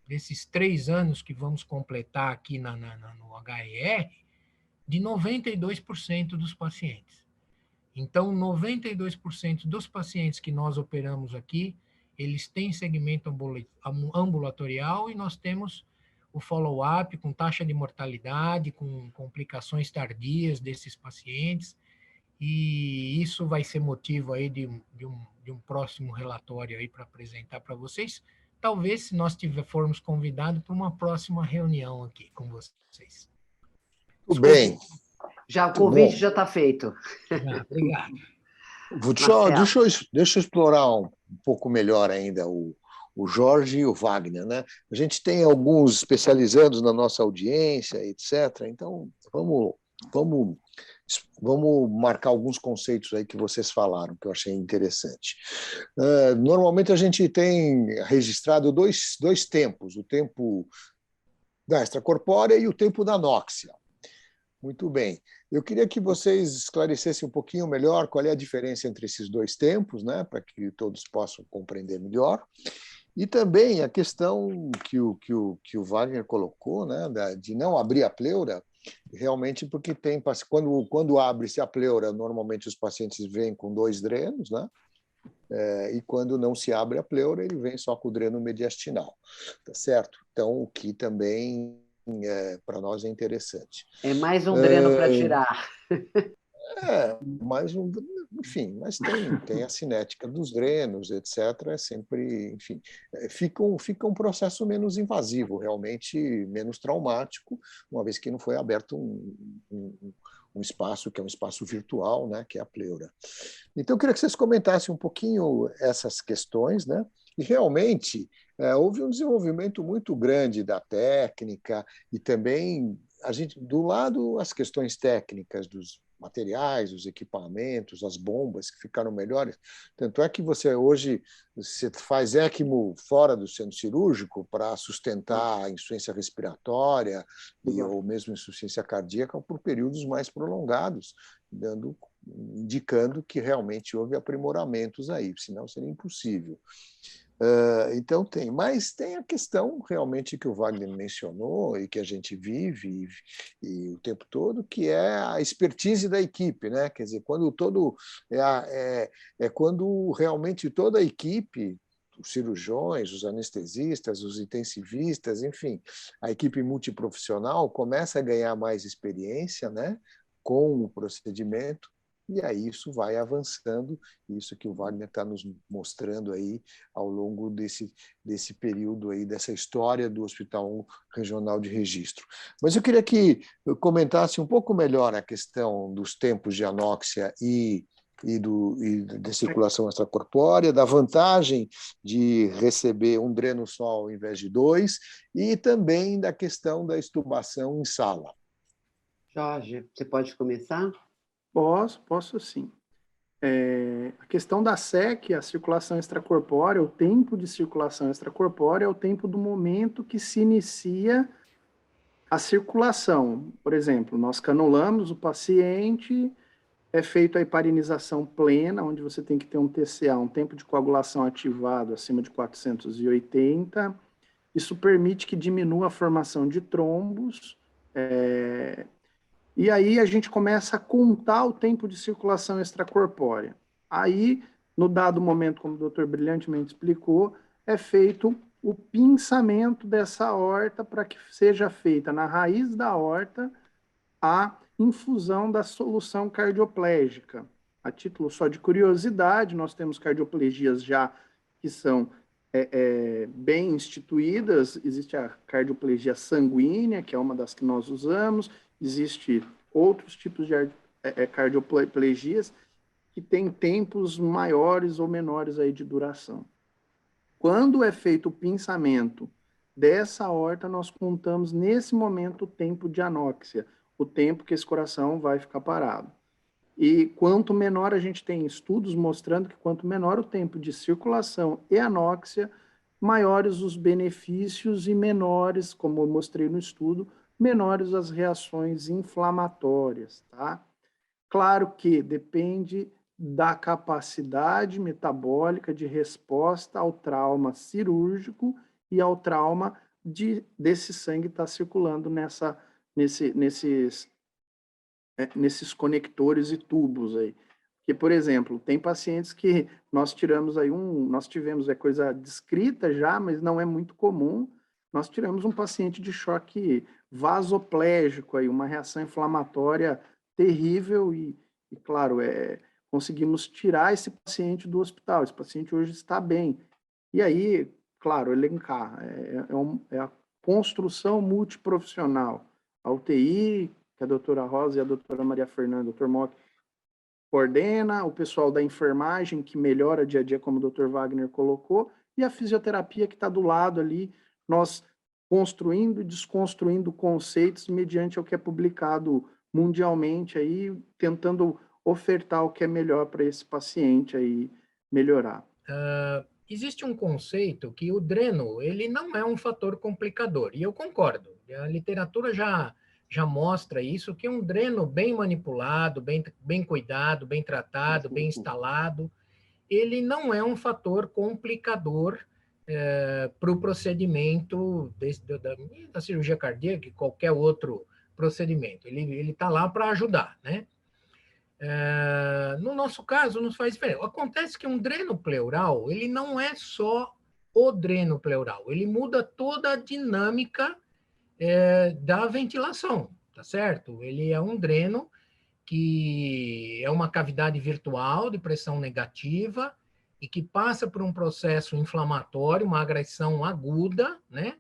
desses 3 anos que vamos completar aqui no HER, de 92% dos pacientes. Então, 92% dos pacientes que nós operamos aqui, eles têm segmento ambulatorial, e nós temos o follow-up com taxa de mortalidade, com complicações tardias desses pacientes, e isso vai ser motivo aí de um próximo relatório aí para apresentar para vocês. Talvez, se nós formos convidados para uma próxima reunião aqui com vocês. Tudo bem. Já o convite já está feito. Obrigado. Deixa eu explorar um pouco melhor ainda o Jorge e o Wagner, né? A gente tem alguns especializados na nossa audiência, etc. Então, vamos marcar alguns conceitos aí que vocês falaram, que eu achei interessante. Normalmente a gente tem registrado dois tempos, o tempo da extracorpórea e o tempo da anóxia. Muito bem. Eu queria que vocês esclarecessem um pouquinho melhor qual é a diferença entre esses dois tempos, né, para que todos possam compreender melhor. E também a questão que o Wagner colocou, né, de não abrir a pleura, realmente porque tem quando abre-se a pleura, normalmente os pacientes vêm com 2 drenos, né? E quando não se abre a pleura, ele vem só com o dreno mediastinal, tá certo? Então, o que também para nós é interessante. É mais um dreno para tirar. Enfim, mas tem a cinética dos drenos, etc. É sempre, enfim, fica um processo menos invasivo, realmente menos traumático, uma vez que não foi aberto um espaço que é um espaço virtual, né, que é a pleura. Então, eu queria que vocês comentassem um pouquinho essas questões, né? E realmente houve um desenvolvimento muito grande da técnica e também do lado as questões técnicas dos materiais, os equipamentos, as bombas que ficaram melhores. Tanto é que você faz ECMO fora do centro cirúrgico para sustentar a insuficiência respiratória ou mesmo insuficiência cardíaca por períodos mais prolongados, indicando que realmente houve aprimoramentos aí, senão seria impossível. Então mas tem a questão realmente que o Wagner mencionou e que a gente vive e o tempo todo, que é a expertise da equipe, né? Quer dizer, quando realmente toda a equipe, os cirurgiões, os anestesistas, os intensivistas, enfim, a equipe multiprofissional começa a ganhar mais experiência, né, com o procedimento, e aí isso vai avançando, isso que o Wagner está nos mostrando aí ao longo desse período aí, dessa história do Hospital Regional de Registro. Mas eu queria que eu comentasse um pouco melhor a questão dos tempos de anóxia e da circulação extracorpórea, da vantagem de receber um dreno só ao invés de dois, e também da questão da extubação em sala. Jorge, você pode começar? Posso sim. A questão da SEC, a circulação extracorpórea, o tempo de circulação extracorpórea é o tempo do momento que se inicia a circulação. Por exemplo, nós canulamos o paciente, é feita a heparinização plena, onde você tem que ter um TCA, um tempo de coagulação ativado acima de 480. Isso permite que diminua a formação de trombos. E aí a gente começa a contar o tempo de circulação extracorpórea. Aí, no dado momento, como o doutor brilhantemente explicou, é feito o pinçamento dessa aorta para que seja feita na raiz da aorta a infusão da solução cardioplégica. A título só de curiosidade, nós temos cardioplegias já que são bem instituídas. Existe a cardioplegia sanguínea, que é uma das que nós usamos, existe outros tipos de cardioplegias que têm tempos maiores ou menores aí de duração. Quando é feito o pinçamento dessa aorta, nós contamos nesse momento o tempo de anóxia, o tempo que esse coração vai ficar parado. E quanto menor, a gente tem estudos mostrando que quanto menor o tempo de circulação e anóxia, maiores os benefícios e menores, como eu mostrei no estudo, menores as reações inflamatórias, tá? Claro que depende da capacidade metabólica de resposta ao trauma cirúrgico e ao trauma desse sangue estar circulando nesses conectores e tubos aí. Porque, por exemplo, tem pacientes que nós tivemos coisa descrita já, mas não é muito comum. Nós tiramos um paciente de choque vasoplégico aí, uma reação inflamatória terrível e claro, conseguimos tirar esse paciente do hospital. Esse paciente hoje está bem. E aí, claro, elencar, é a construção multiprofissional. A UTI, que a doutora Rosa e a doutora Maria Fernanda, o doutor Mock, coordena, o pessoal da enfermagem, que melhora dia a dia, como o doutor Wagner colocou, e a fisioterapia que está do lado ali, nós construindo e desconstruindo conceitos mediante o que é publicado mundialmente, aí, tentando ofertar o que é melhor para esse paciente aí melhorar. Existe um conceito que o dreno ele não é um fator complicador, e eu concordo. A literatura já mostra isso, que um dreno bem manipulado, bem cuidado, bem tratado, bem instalado, ele não é um fator complicador para o procedimento da cirurgia cardíaca e qualquer outro procedimento. Ele está lá para ajudar, né? No nosso caso, nos faz diferença. Acontece que um dreno pleural, ele não é só o dreno pleural, ele muda toda a dinâmica da ventilação, tá certo? Ele é um dreno que é uma cavidade virtual de pressão negativa e que passa por um processo inflamatório, uma agressão aguda, né?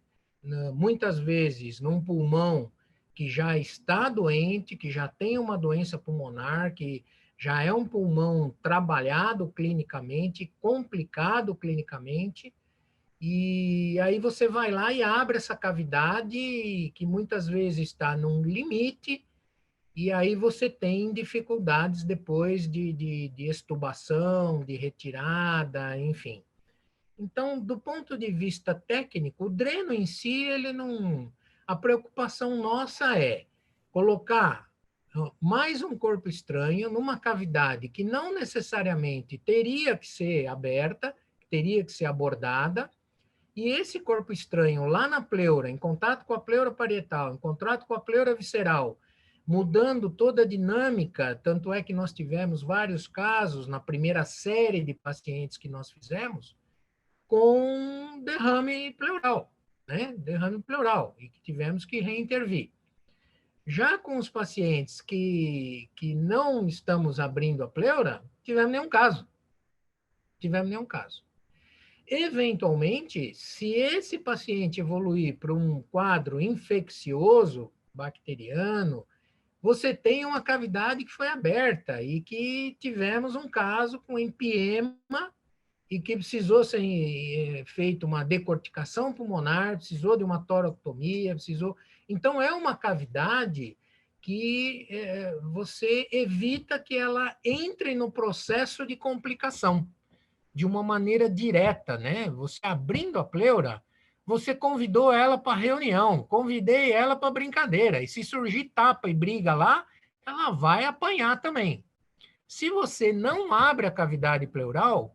Muitas vezes num pulmão que já está doente, que já tem uma doença pulmonar, que já é um pulmão trabalhado clinicamente, complicado clinicamente, e aí você vai lá e abre essa cavidade que muitas vezes está num limite, e aí você tem dificuldades depois de extubação, de retirada, enfim. Então, do ponto de vista técnico, o dreno em si, ele não... A preocupação nossa é colocar mais um corpo estranho numa cavidade que não necessariamente teria que ser aberta, teria que ser abordada, e esse corpo estranho lá na pleura, em contato com a pleura parietal, em contato com a pleura visceral, mudando toda a dinâmica, tanto é que nós tivemos vários casos na primeira série de pacientes que nós fizemos, com derrame pleural, né? Derrame pleural, e que tivemos que reintervir. Já com os pacientes que não estamos abrindo a pleura, tivemos nenhum caso. Tivemos nenhum caso. Eventualmente, se esse paciente evoluir para um quadro infeccioso, bacteriano, você tem uma cavidade que foi aberta e que tivemos um caso com empiema e que precisou ser feita uma decorticação pulmonar, precisou de uma toracotomia, precisou... Então, é uma cavidade que você evita que ela entre no processo de complicação de uma maneira direta, né? Você abrindo a pleura, você convidou ela para reunião, convidei ela para brincadeira, e se surgir tapa e briga lá, ela vai apanhar também. Se você não abre a cavidade pleural,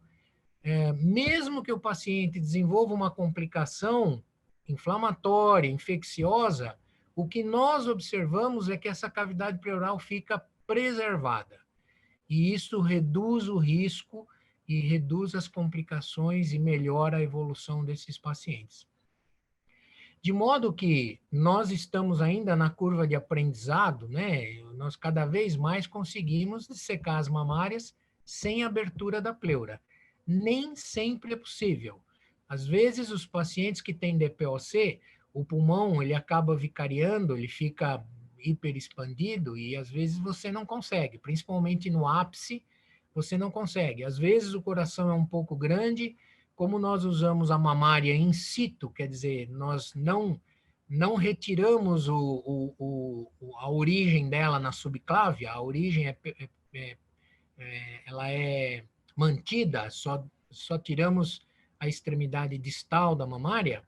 mesmo que o paciente desenvolva uma complicação inflamatória, infecciosa, o que nós observamos é que essa cavidade pleural fica preservada. E isso reduz o risco e reduz as complicações e melhora a evolução desses pacientes. De modo que nós estamos ainda na curva de aprendizado, né? Nós cada vez mais conseguimos dissecar as mamárias sem abertura da pleura. Nem sempre é possível. Às vezes, os pacientes que têm DPOC, o pulmão ele acaba vicariando, ele fica hiperexpandido e às vezes você não consegue, principalmente no ápice, você não consegue. Às vezes o coração é um pouco grande, como nós usamos a mamária in situ, quer dizer, nós não retiramos a origem dela na subclávia, a origem ela é mantida, só tiramos a extremidade distal da mamária,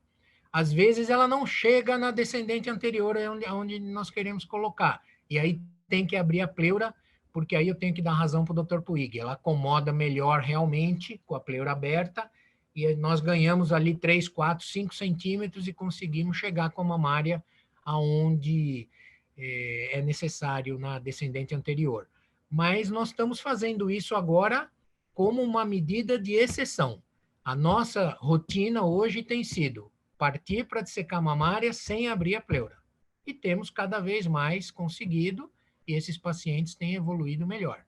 às vezes ela não chega na descendente anterior, onde nós queremos colocar. E aí tem que abrir a pleura, porque aí eu tenho que dar razão para o Dr. Puig. Ela acomoda melhor realmente com a pleura aberta, e nós ganhamos ali 3, 4, 5 centímetros e conseguimos chegar com a mamária aonde é necessário na descendente anterior. Mas nós estamos fazendo isso agora como uma medida de exceção. A nossa rotina hoje tem sido partir para dissecar mamária sem abrir a pleura. E temos cada vez mais conseguido, e esses pacientes têm evoluído melhor.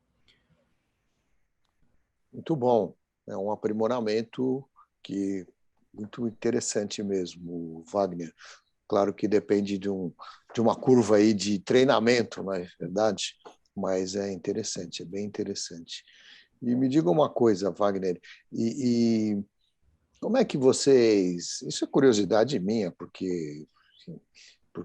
Muito bom. É um aprimoramento que muito interessante mesmo, Wagner. Claro que depende de uma curva aí de treinamento, não é verdade? Mas é interessante, é bem interessante. E me diga uma coisa, Wagner, e como é que vocês... Isso é curiosidade minha, porque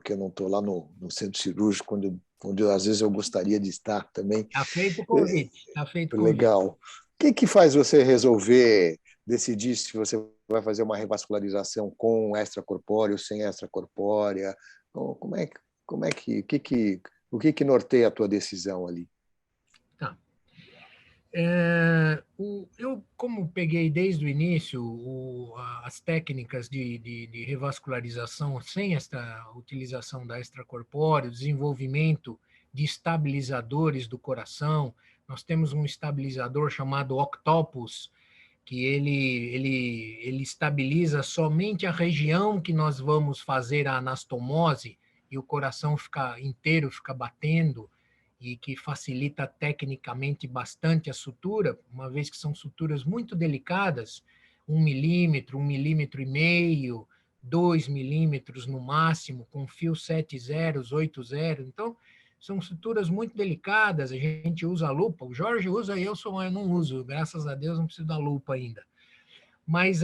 eu não estou lá no centro cirúrgico, onde às vezes eu gostaria de estar também. Está feito o convite. Está feito o convite. Legal. O que faz você resolver, decidir se você vai fazer uma revascularização com extracorpóreo, sem extracorpórea? O que norteia a tua decisão ali? Tá. Eu, como peguei desde o início as técnicas de revascularização sem esta utilização da extracorpóreo, desenvolvimento de estabilizadores do coração, nós temos um estabilizador chamado Octopus, que ele estabiliza somente a região que nós vamos fazer a anastomose e o coração fica inteiro, fica batendo, e que facilita tecnicamente bastante a sutura, uma vez que são suturas muito delicadas, 1 milímetro, 1,5 milímetros, 2 milímetros no máximo, com fio 7 zeros, 8 zeros. Então, são suturas muito delicadas, a gente usa a lupa, o Jorge usa, eu não uso, graças a Deus não preciso da lupa ainda. Mas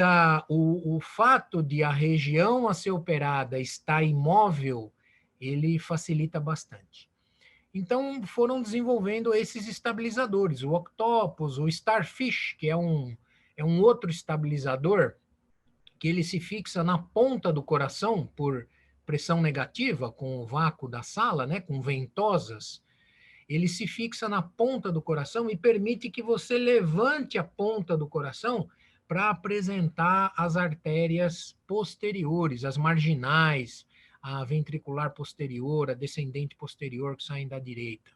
o fato de a região a ser operada estar imóvel, ele facilita bastante. Então, foram desenvolvendo esses estabilizadores, o Octopus, o Starfish, que é um outro estabilizador, que ele se fixa na ponta do coração por pressão negativa, com o vácuo da sala, né, com ventosas, ele se fixa na ponta do coração e permite que você levante a ponta do coração para apresentar as artérias posteriores, as marginais, a ventricular posterior, a descendente posterior que saem da direita.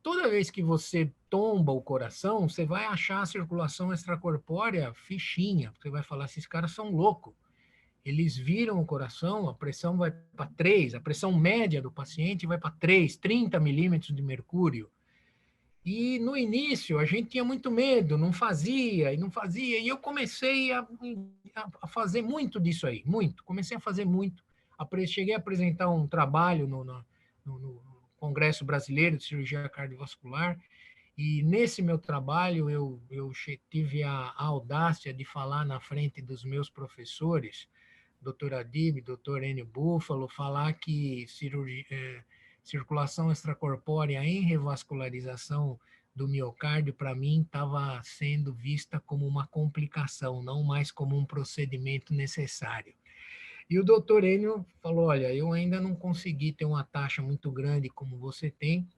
Toda vez que você tomba o coração, você vai achar a circulação extracorpórea fichinha, você vai falar, esses caras são loucos. eles viram o coração, a pressão vai para 3, a pressão média do paciente vai para 3, 30 milímetros de mercúrio. E no início a gente tinha muito medo, não fazia, e eu comecei a fazer muito disso aí, muito, comecei a fazer muito. Cheguei a apresentar um trabalho no Congresso Brasileiro de Cirurgia Cardiovascular, e nesse meu trabalho eu tive a audácia de falar na frente dos meus professores, Dr. Adib, Dr. Enio Búfalo, falar que circulação extracorpórea em revascularização do miocárdio, para mim, estava sendo vista como uma complicação, não mais como um procedimento necessário. E o doutor Enio falou, olha, eu ainda não consegui ter uma taxa muito grande como você tem,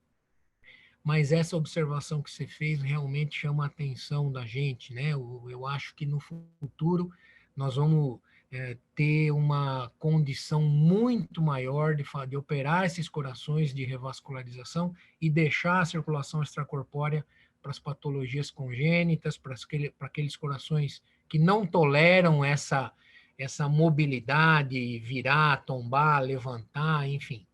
mas essa observação que você fez realmente chama a atenção da gente, né? Eu acho que no futuro nós vamos ter uma condição muito maior de operar esses corações de revascularização e deixar a circulação extracorpórea para as patologias congênitas, para aqueles corações que não toleram essa mobilidade, virar, tombar, levantar, enfim.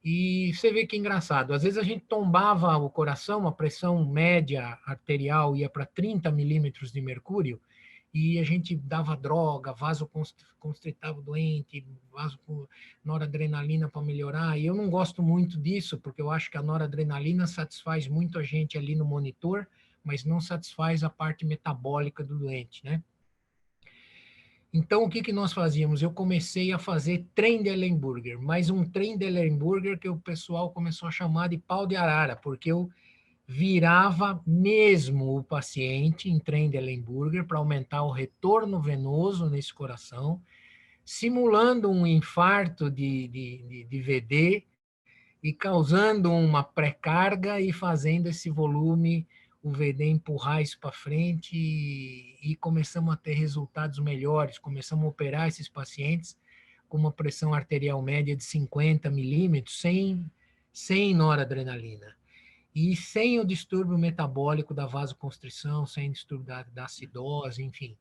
E você vê que é engraçado, às vezes a gente tombava o coração, a pressão média arterial ia para 30 milímetros de mercúrio, e a gente dava droga, vasoconstritava o doente, noradrenalina para melhorar, e eu não gosto muito disso, porque eu acho que a noradrenalina satisfaz muito a gente ali no monitor, mas não satisfaz a parte metabólica do doente, né? Então, o que nós fazíamos? Eu comecei a fazer Trendelenburger, mas um Trendelenburger que o pessoal começou a chamar de pau de arara, porque eu virava mesmo o paciente em Trendelenburger para aumentar o retorno venoso nesse coração, simulando um infarto de VD e causando uma pré-carga e fazendo esse volume, o VD empurrar isso para frente e começamos a ter resultados melhores, começamos a operar esses pacientes com uma pressão arterial média de 50 milímetros, sem noradrenalina. E sem o distúrbio metabólico da vasoconstrição, sem distúrbio da acidose, enfim.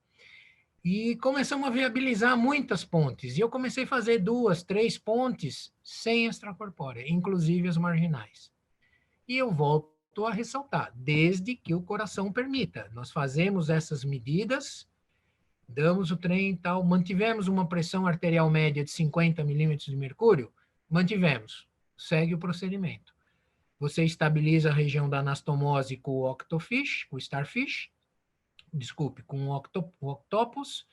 E começamos a viabilizar muitas pontes. E eu comecei a fazer 2, 3 pontes sem extracorpórea, inclusive as marginais. E eu volto a ressaltar, desde que o coração permita. Nós fazemos essas medidas, damos o trem e tal, mantivemos uma pressão arterial média de 50 milímetros de mercúrio? Mantivemos. Segue o procedimento. Você estabiliza a região da anastomose com o octofish, com o starfish, desculpe, com o octopus,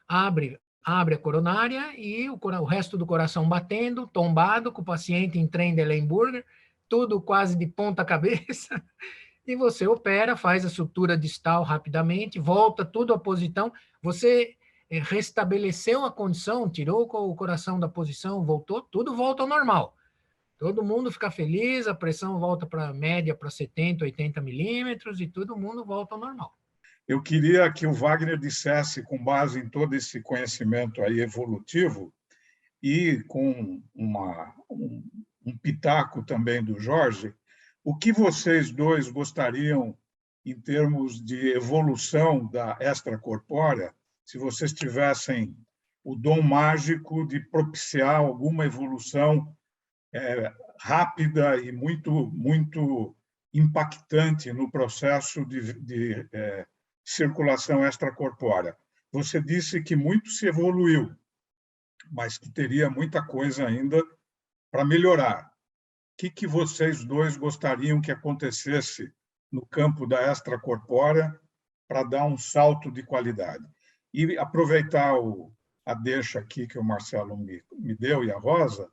abre a coronária e o resto do coração batendo, tombado, com o paciente em Trendelenburger, tudo quase de ponta cabeça, e você opera, faz a sutura distal rapidamente, volta tudo à posição, você restabeleceu a condição, tirou o coração da posição, voltou, tudo volta ao normal. Todo mundo fica feliz, a pressão volta para média para 70, 80 milímetros e todo mundo volta ao normal. Eu queria que o Wagner dissesse, com base em todo esse conhecimento aí evolutivo e com um pitaco também do Jorge, o que vocês dois gostariam, em termos de evolução da extracorpórea, se vocês tivessem o dom mágico de propiciar alguma evolução rápida e muito impactante no processo de circulação extracorpórea. Você disse que muito se evoluiu, mas que teria muita coisa ainda para melhorar. O que vocês dois gostariam que acontecesse no campo da extracorpórea para dar um salto de qualidade? E aproveitar a deixa aqui que o Marcelo me deu e a Rosa,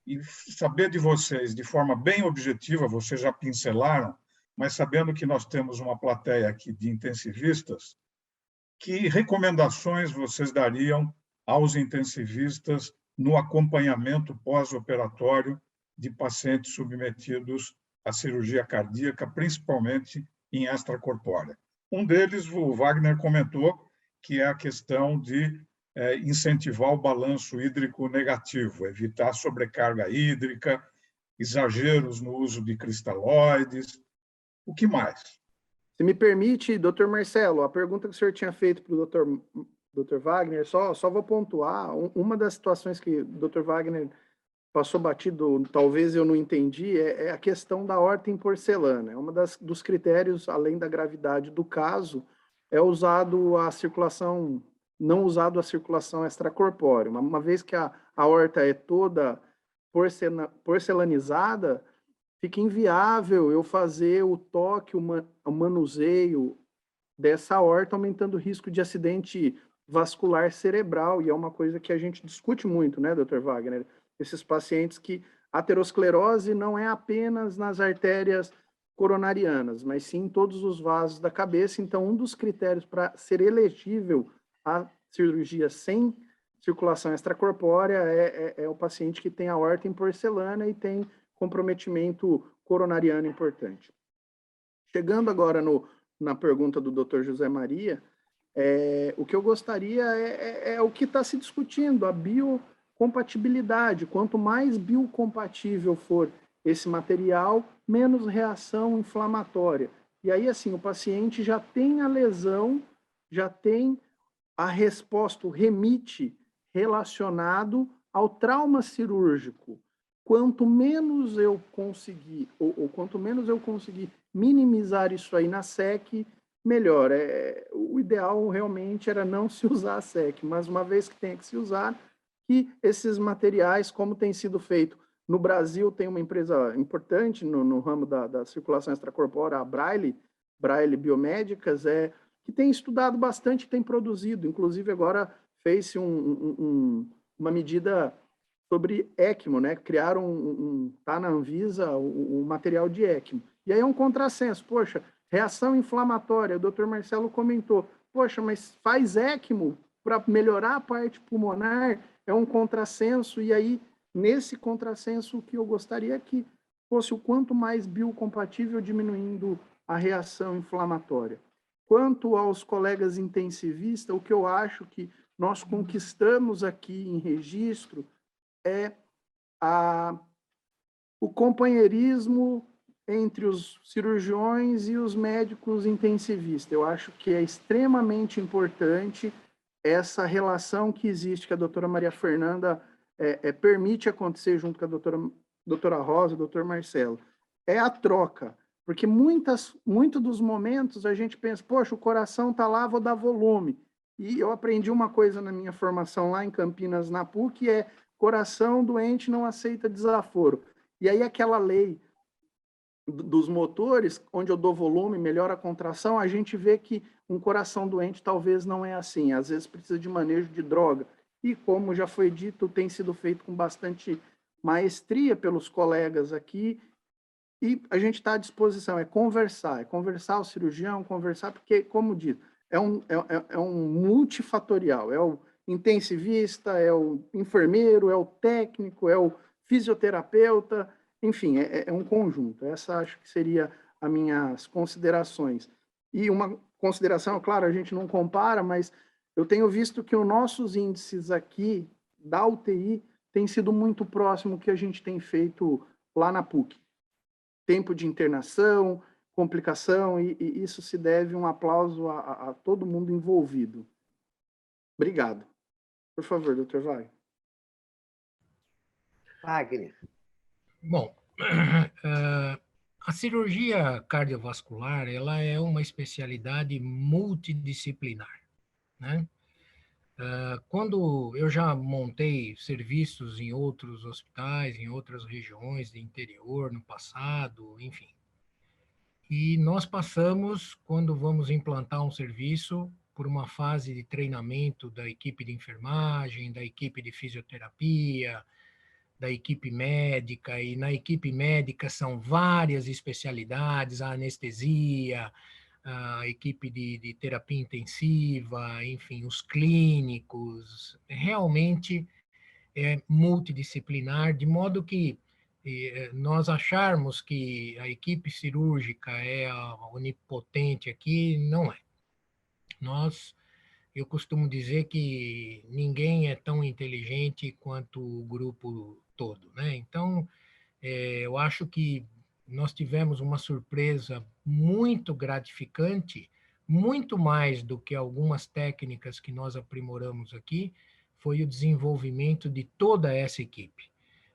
e saber de vocês, de forma bem objetiva, vocês já pincelaram, mas sabendo que nós temos uma plateia aqui de intensivistas, que recomendações vocês dariam aos intensivistas no acompanhamento pós-operatório de pacientes submetidos à cirurgia cardíaca, principalmente em extracorpórea? Um deles, o Wagner comentou, que é a questão de incentivar o balanço hídrico negativo, evitar sobrecarga hídrica, exageros no uso de cristalóides. O que mais? Se me permite, doutor Marcelo, a pergunta que o senhor tinha feito para o doutor Dr. Wagner, só vou pontuar, uma das situações que o Dr. Wagner passou batido, talvez eu não entendi, é a questão da horta em porcelana. É uma dos critérios, além da gravidade do caso, é usado a circulação, não usado a circulação extracorpórea. Uma vez que a horta é toda porcelanizada, fica inviável eu fazer o toque, o manuseio dessa horta, aumentando o risco de acidente vascular cerebral, e é uma coisa que a gente discute muito, né, Dr. Wagner? Esses pacientes que a aterosclerose não é apenas nas artérias coronarianas, mas sim em todos os vasos da cabeça. Então, um dos critérios para ser elegível a cirurgia sem circulação extracorpórea é o paciente que tem a aorta em porcelana e tem comprometimento coronariano importante. Chegando agora na pergunta do Dr. José Maria, o que eu gostaria é o que está se discutindo, a biocompatibilidade. Quanto mais biocompatível for esse material, menos reação inflamatória. E aí, assim, o paciente já tem a lesão, já tem a resposta, o remite relacionado ao trauma cirúrgico. Quanto menos eu conseguir, ou quanto menos eu conseguir minimizar isso aí na SEC, melhor. O ideal realmente era não se usar a SEC, mas uma vez que tem que se usar, que esses materiais, como tem sido feito no Brasil, tem uma empresa importante no ramo da circulação extracorpórea, a Braille Biomédicas, que tem estudado bastante, tem produzido, inclusive agora fez-se uma medida sobre ECMO, né? Criaram tá na Anvisa o material de ECMO. E aí é um contrassenso, poxa, reação inflamatória, o Dr. Marcelo comentou, poxa, mas faz ECMO para melhorar a parte pulmonar, é um contrassenso, e aí, nesse contrassenso, o que eu gostaria é que fosse o quanto mais biocompatível, diminuindo a reação inflamatória. Quanto aos colegas intensivistas, o que eu acho que nós conquistamos aqui em registro é o companheirismo entre os cirurgiões e os médicos intensivistas. Eu acho que é extremamente importante essa relação que existe, que a doutora Maria Fernanda permite acontecer junto com a doutora Rosa, doutor Marcelo. É a troca, porque muitos dos momentos a gente pensa, poxa, o coração está lá, vou dar volume. E eu aprendi uma coisa na minha formação lá em Campinas, na PUC, coração doente não aceita desaforo. E aí aquela lei dos motores, onde eu dou volume, melhora a contração, a gente vê que um coração doente talvez não é assim, às vezes precisa de manejo de droga. E como já foi dito, tem sido feito com bastante maestria pelos colegas aqui, e a gente está à disposição, é conversar o cirurgião, conversar, porque, como dito, é um multifatorial, é o intensivista, é o enfermeiro, é o técnico, é o fisioterapeuta, enfim, é um conjunto. Essa acho que seria as minhas considerações. E uma consideração, claro, a gente não compara, mas eu tenho visto que os nossos índices aqui da UTI têm sido muito próximo do que a gente tem feito lá na PUC. Tempo de internação, complicação, e isso se deve um aplauso a todo mundo envolvido. Obrigado. Por favor, Dr. Wagner. Wagner. Bom, a cirurgia cardiovascular, ela é uma especialidade multidisciplinar, né? Quando eu já montei serviços em outros hospitais, em outras regiões do interior no passado, enfim. E nós passamos, quando vamos implantar um serviço, por uma fase de treinamento da equipe de enfermagem, da equipe de fisioterapia, da equipe médica, e na equipe médica são várias especialidades, a anestesia, a equipe de terapia intensiva, enfim, os clínicos, realmente é multidisciplinar, de modo que nós acharmos que a equipe cirúrgica é a onipotente aqui, não é. Eu costumo dizer que ninguém é tão inteligente quanto o grupo todo, né? Então, eu acho que nós tivemos uma surpresa muito gratificante muito mais do que algumas técnicas que nós aprimoramos aqui, foi o desenvolvimento de toda essa equipe,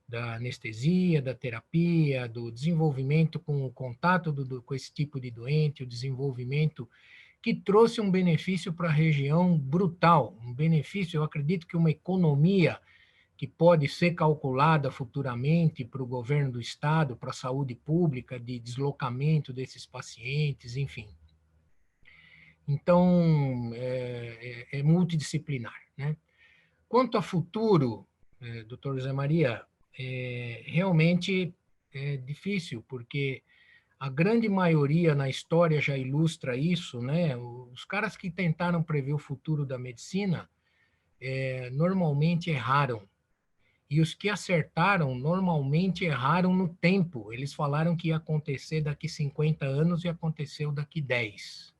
da anestesia, da terapia, do desenvolvimento com o contato com esse tipo de doente, o desenvolvimento que trouxe um benefício para a região brutal, um benefício, eu acredito que uma economia que pode ser calculada futuramente para o governo do estado, para a saúde pública, de deslocamento desses pacientes, enfim. Então, é multidisciplinar, né? Quanto a futuro, doutor José Maria, realmente é difícil, porque a grande maioria na história já ilustra isso, né? Os caras que tentaram prever o futuro da medicina normalmente erraram. E os que acertaram normalmente erraram no tempo. Eles falaram que ia acontecer daqui 50 anos e aconteceu daqui 10.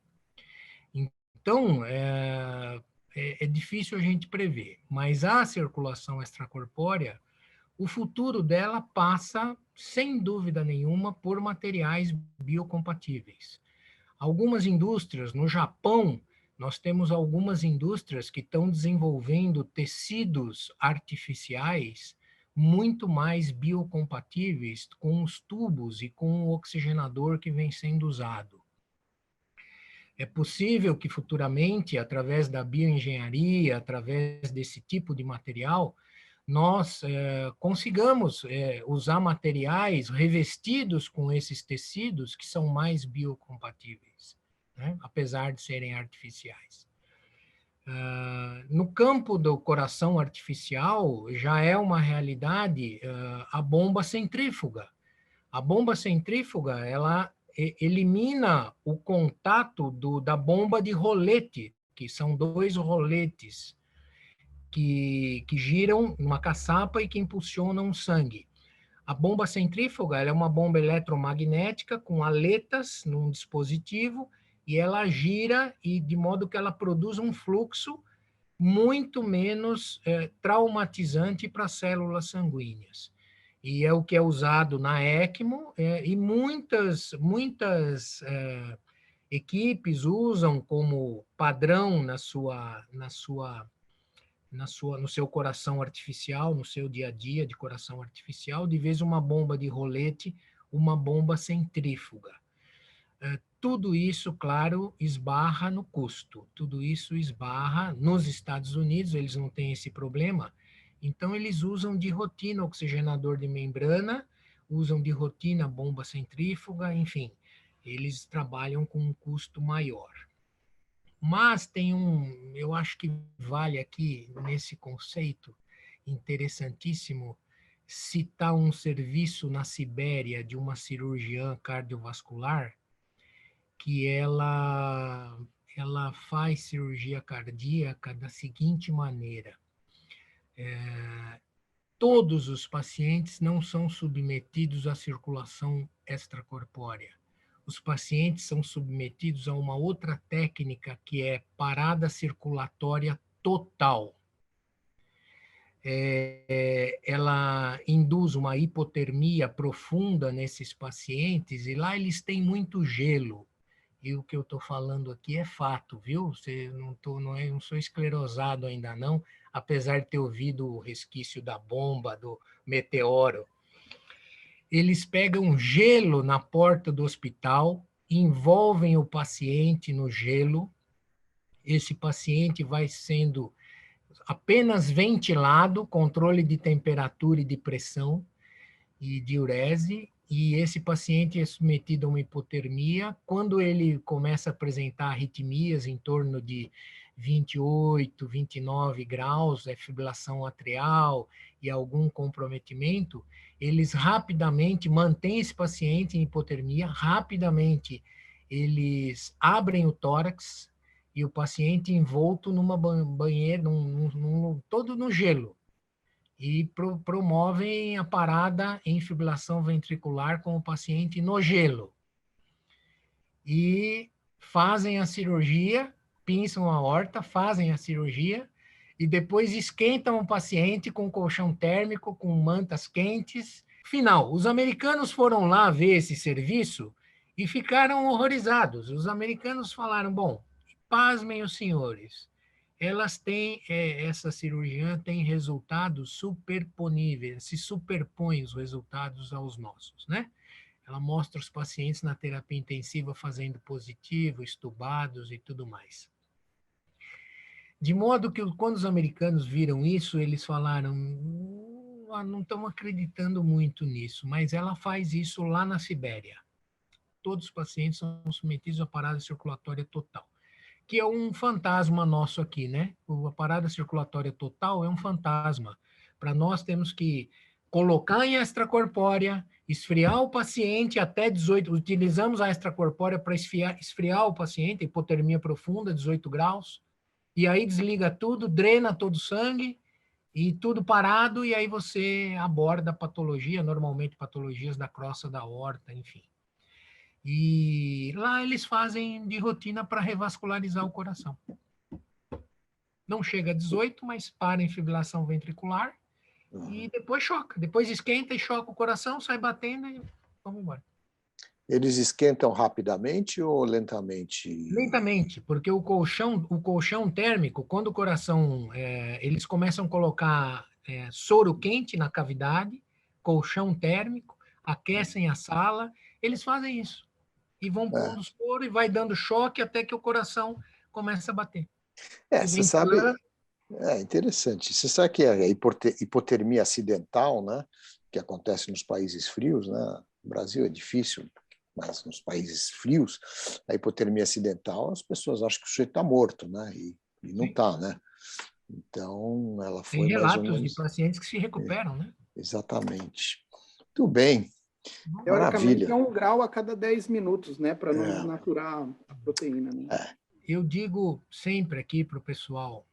Então, é difícil a gente prever, mas a circulação extracorpórea, o futuro dela passa, sem dúvida nenhuma, por materiais biocompatíveis. Algumas indústrias, no Japão, nós temos algumas indústrias que estão desenvolvendo tecidos artificiais muito mais biocompatíveis com os tubos e com o oxigenador que vem sendo usado. É possível que futuramente, através da bioengenharia, através desse tipo de material, nós consigamos usar materiais revestidos com esses tecidos que são mais biocompatíveis, né? Apesar de serem artificiais. No campo do coração artificial, já é uma realidade a bomba centrífuga. A bomba centrífuga, ela elimina o contato da bomba de rolete, que são 2 roletes que giram numa caçapa e que impulsionam o sangue. A bomba centrífuga ela é uma bomba eletromagnética com aletas num dispositivo e ela gira e de modo que ela produz um fluxo muito menos traumatizante para as células sanguíneas. E é o que é usado na ECMO e muitas equipes usam como padrão no seu coração artificial, no seu dia a dia de coração artificial, de vez uma bomba de rolete, uma bomba centrífuga. Tudo isso, claro, esbarra no custo, tudo isso esbarra nos Estados Unidos, eles não têm esse problema, então eles usam de rotina oxigenador de membrana, usam de rotina bomba centrífuga, enfim, eles trabalham com um custo maior. Mas tem eu acho que vale aqui, nesse conceito interessantíssimo, citar um serviço na Sibéria de uma cirurgiã cardiovascular, que ela faz cirurgia cardíaca da seguinte maneira. Todos os pacientes não são submetidos à circulação extracorpórea. Os pacientes são submetidos a uma outra técnica que é parada circulatória total. Ela induz uma hipotermia profunda nesses pacientes e lá eles têm muito gelo. E o que eu estou falando aqui é fato, viu? Não sou esclerosado ainda não, apesar de ter ouvido o resquício da bomba, do meteoro. Eles pegam gelo na porta do hospital, envolvem o paciente no gelo, esse paciente vai sendo apenas ventilado, controle de temperatura e de pressão e diurese, e esse paciente é submetido a uma hipotermia. Quando ele começa a apresentar arritmias em torno de 28, 29 graus, fibrilação atrial e algum comprometimento, eles rapidamente mantêm esse paciente em hipotermia, rapidamente eles abrem o tórax e o paciente envolto numa banheira, todo no gelo, e promovem a parada em fibrilação ventricular com o paciente no gelo. E fazem a cirurgia, pinçam a aorta, fazem a cirurgia, e depois esquentam o paciente com colchão térmico, com mantas quentes. Final, os americanos foram lá ver esse serviço e ficaram horrorizados. Os americanos falaram, bom, pasmem os senhores, essa cirurgiã tem resultados superponíveis, se superpõem os resultados aos nossos, né? Ela mostra os pacientes na terapia intensiva fazendo positivo, estubados e tudo mais. De modo que, quando os americanos viram isso, eles falaram, não estão acreditando muito nisso, mas ela faz isso lá na Sibéria. Todos os pacientes são submetidos à parada circulatória total, que é um fantasma nosso aqui, né? A parada circulatória total é um fantasma. Para nós, temos que colocar em extracorpórea, esfriar o paciente até 18, utilizamos a extracorpórea para esfriar o paciente, hipotermia profunda, 18 graus, e aí desliga tudo, drena todo o sangue, e tudo parado, e aí você aborda a patologia, normalmente patologias da crosta da aorta, enfim. E lá eles fazem de rotina para revascularizar o coração. Não chega a 18, mas para em fibrilação ventricular, e depois choca. Depois esquenta e choca o coração, sai batendo e vamos embora. Eles esquentam rapidamente ou lentamente? Lentamente, porque o colchão térmico, quando o coração, eles começam a colocar soro quente na cavidade, colchão térmico, aquecem a sala, eles fazem isso. E vão pondo soro e vai dando choque até que o coração começa a bater. Você sabe, é interessante. Você sabe que a hipotermia acidental, né, que acontece nos países frios, né? No Brasil é difícil, mas nos países frios, a hipotermia acidental, as pessoas acham que o sujeito está morto, né? E não está, né? Então, ela foi Tem mais ou relatos menos... de pacientes que se recuperam, né? Exatamente. Muito bem. Teoricamente, Maravilha. é 1 grau a cada 10 minutos, né? Para não desnaturar a proteína, né? Eu digo sempre aqui para o pessoal,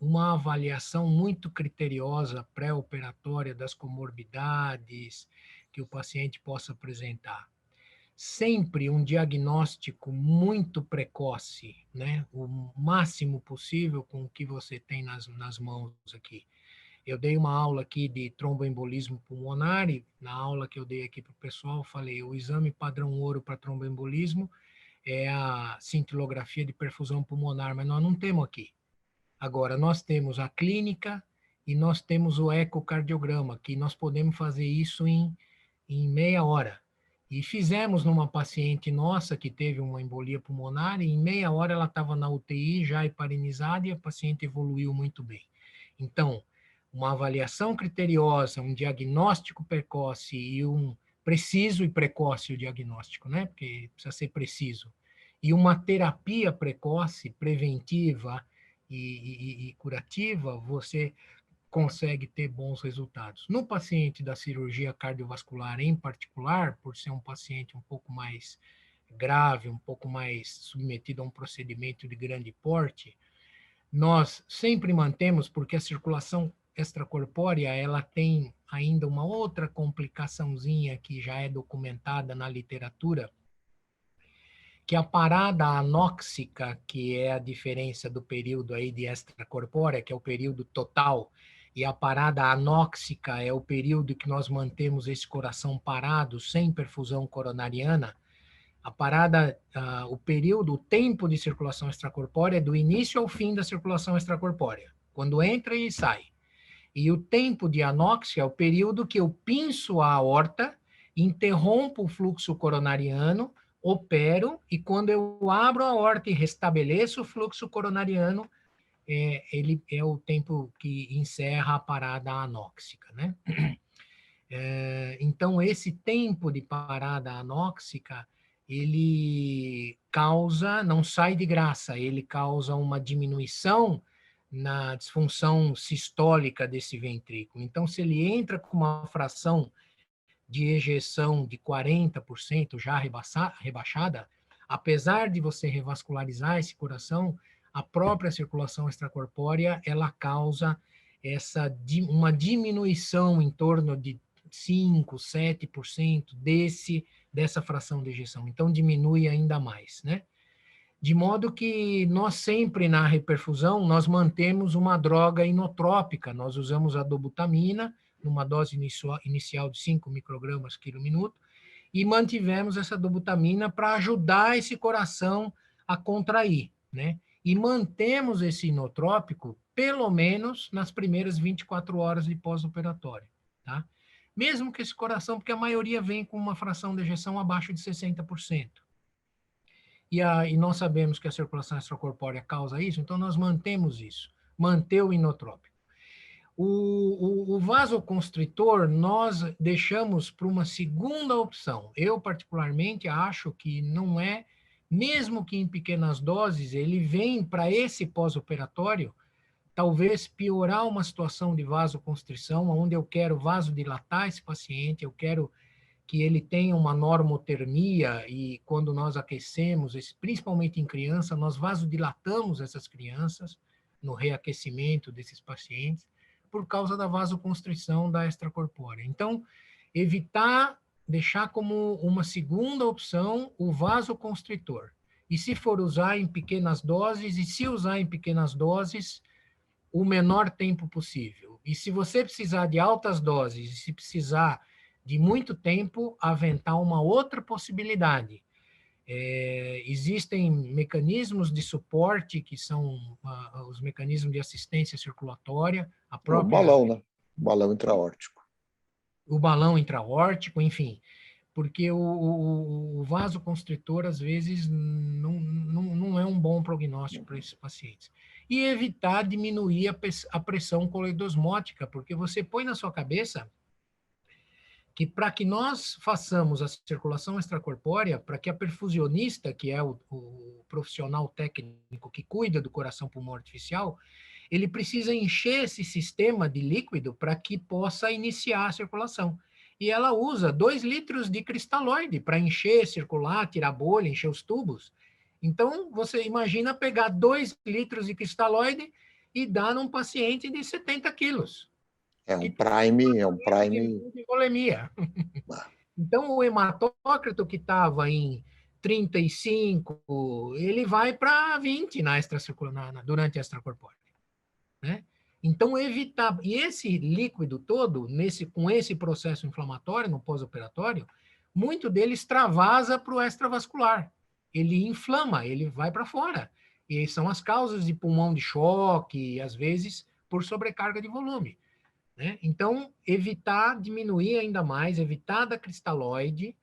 uma avaliação muito criteriosa pré-operatória das comorbidades que o paciente possa apresentar. Sempre um diagnóstico muito precoce, né? O máximo possível com o que você tem nas mãos aqui. Eu dei uma aula aqui de tromboembolismo pulmonar e na aula que eu dei aqui para o pessoal, eu falei, o exame padrão ouro para tromboembolismo é a cintilografia de perfusão pulmonar, mas nós não temos aqui. Agora, nós temos a clínica e nós temos o ecocardiograma, que nós podemos fazer isso em meia hora. E fizemos numa paciente nossa que teve uma embolia pulmonar, e em meia hora ela estava na UTI, já heparinizada, e a paciente evoluiu muito bem. Então, uma avaliação criteriosa, um diagnóstico precoce e um preciso e precoce o diagnóstico, né? Porque precisa ser preciso. E uma terapia precoce, preventiva e curativa, você consegue ter bons resultados. No paciente da cirurgia cardiovascular em particular, por ser um paciente um pouco mais grave, um pouco mais submetido a um procedimento de grande porte, nós sempre mantemos, porque a circulação extracorpórea, ela tem ainda uma outra complicaçãozinha que já é documentada na literatura, que a parada anóxica, que é a diferença do período aí de extracorpórea, que é o período total, e a parada anóxica é o período que nós mantemos esse coração parado, sem perfusão coronariana. A parada, o período, o tempo de circulação extracorpórea é do início ao fim da circulação extracorpórea, quando entra e sai. E o tempo de anóxia é o período que eu pinço a aorta, interrompo o fluxo coronariano, opero, e quando eu abro a aorta e restabeleço o fluxo coronariano, ele é o tempo que encerra a parada anóxica, né? Então, esse tempo de parada anóxica, ele causa, não sai de graça, ele causa uma diminuição na disfunção sistólica desse ventrículo. Então, se ele entra com uma fração de ejeção de 40% já rebaixada, apesar de você revascularizar esse coração, a própria circulação extracorpórea, ela causa uma diminuição em torno de 5%, 7% dessa fração de ejeção. Então, diminui ainda mais, né? De modo que nós sempre, na reperfusão, nós mantemos uma droga inotrópica. Nós usamos a dobutamina, numa dose inicial de 5 microgramas quilo minuto, e mantivemos essa dobutamina para ajudar esse coração a contrair, né? e mantemos esse inotrópico pelo menos nas primeiras 24 horas de pós-operatório, tá? Mesmo que esse coração, porque a maioria vem com uma fração de ejeção abaixo de 60%. E nós sabemos que a circulação extracorpórea causa isso, então nós mantemos isso, manter o inotrópico. O vasoconstritor nós deixamos para uma segunda opção. Eu, particularmente, acho que não é, mesmo que em pequenas doses, ele vem para esse pós-operatório, talvez piorar uma situação de vasoconstrição, onde eu quero vasodilatar esse paciente, eu quero que ele tenha uma normotermia, e quando nós aquecemos, principalmente em criança, nós vasodilatamos essas crianças no reaquecimento desses pacientes, por causa da vasoconstrição da extracorpórea. Então, evitar, deixar como uma segunda opção o vasoconstritor. E se for usar em pequenas doses, e se usar em pequenas doses, o menor tempo possível. E se você precisar de altas doses, e se precisar de muito tempo, aventar uma outra possibilidade. Existem mecanismos de suporte, que são os mecanismos de assistência circulatória, a própria... O balão, né? O balão intraórtico. O balão intraórtico, enfim, porque o vasoconstritor, às vezes, não é um bom prognóstico para esses pacientes. E evitar diminuir a pressão coloidosmótica, porque você põe na sua cabeça que para que nós façamos a circulação extracorpórea, para que a perfusionista, que é o profissional técnico que cuida do coração-pulmão artificial, ele precisa encher esse sistema de líquido para que possa iniciar a circulação. E ela usa 2 litros de cristalóide para encher, circular, tirar bolha, encher os tubos. Então, você imagina pegar 2 litros de cristalóide e dar num paciente de 70 quilos. É um prime. De volemia. Então, o hematócrito que estava em 35, ele vai para 20 durante a extracorpórea, né? Então, evitar... E esse líquido todo, com esse processo inflamatório no pós-operatório, muito dele extravasa para o extravascular. Ele inflama, ele vai para fora. E são as causas de pulmão de choque, às vezes, por sobrecarga de volume. Né? Então, evitar diminuir ainda mais, evitar da cristalóide,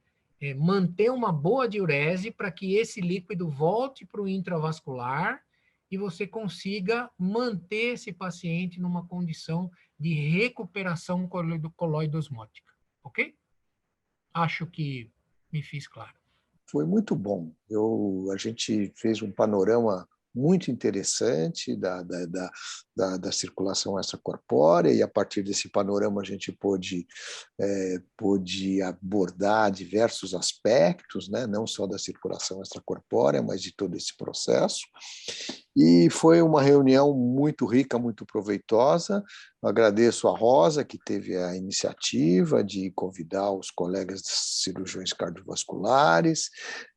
manter uma boa diurese para que esse líquido volte para o intravascular e você consiga manter esse paciente numa condição de recuperação coloidosmótica. Ok? Acho que me fiz claro. Foi muito bom. A gente fez um panorama muito interessante da circulação extracorpórea, e a partir desse panorama a gente pôde abordar diversos aspectos, né? Não só da circulação extracorpórea, mas de todo esse processo. E foi uma reunião muito rica, muito proveitosa. Agradeço a Rosa, que teve a iniciativa de convidar os colegas cirurgiões cardiovasculares.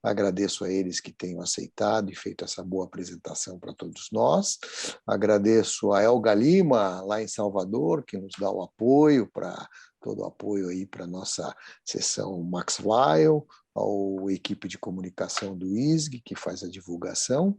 Agradeço a eles que tenham aceitado e feito essa boa apresentação para todos nós. Agradeço a Elga Lima, lá em Salvador, que nos dá o apoio, todo o apoio aí para a nossa sessão Max Weil, ao equipe de comunicação do ISG, que faz a divulgação.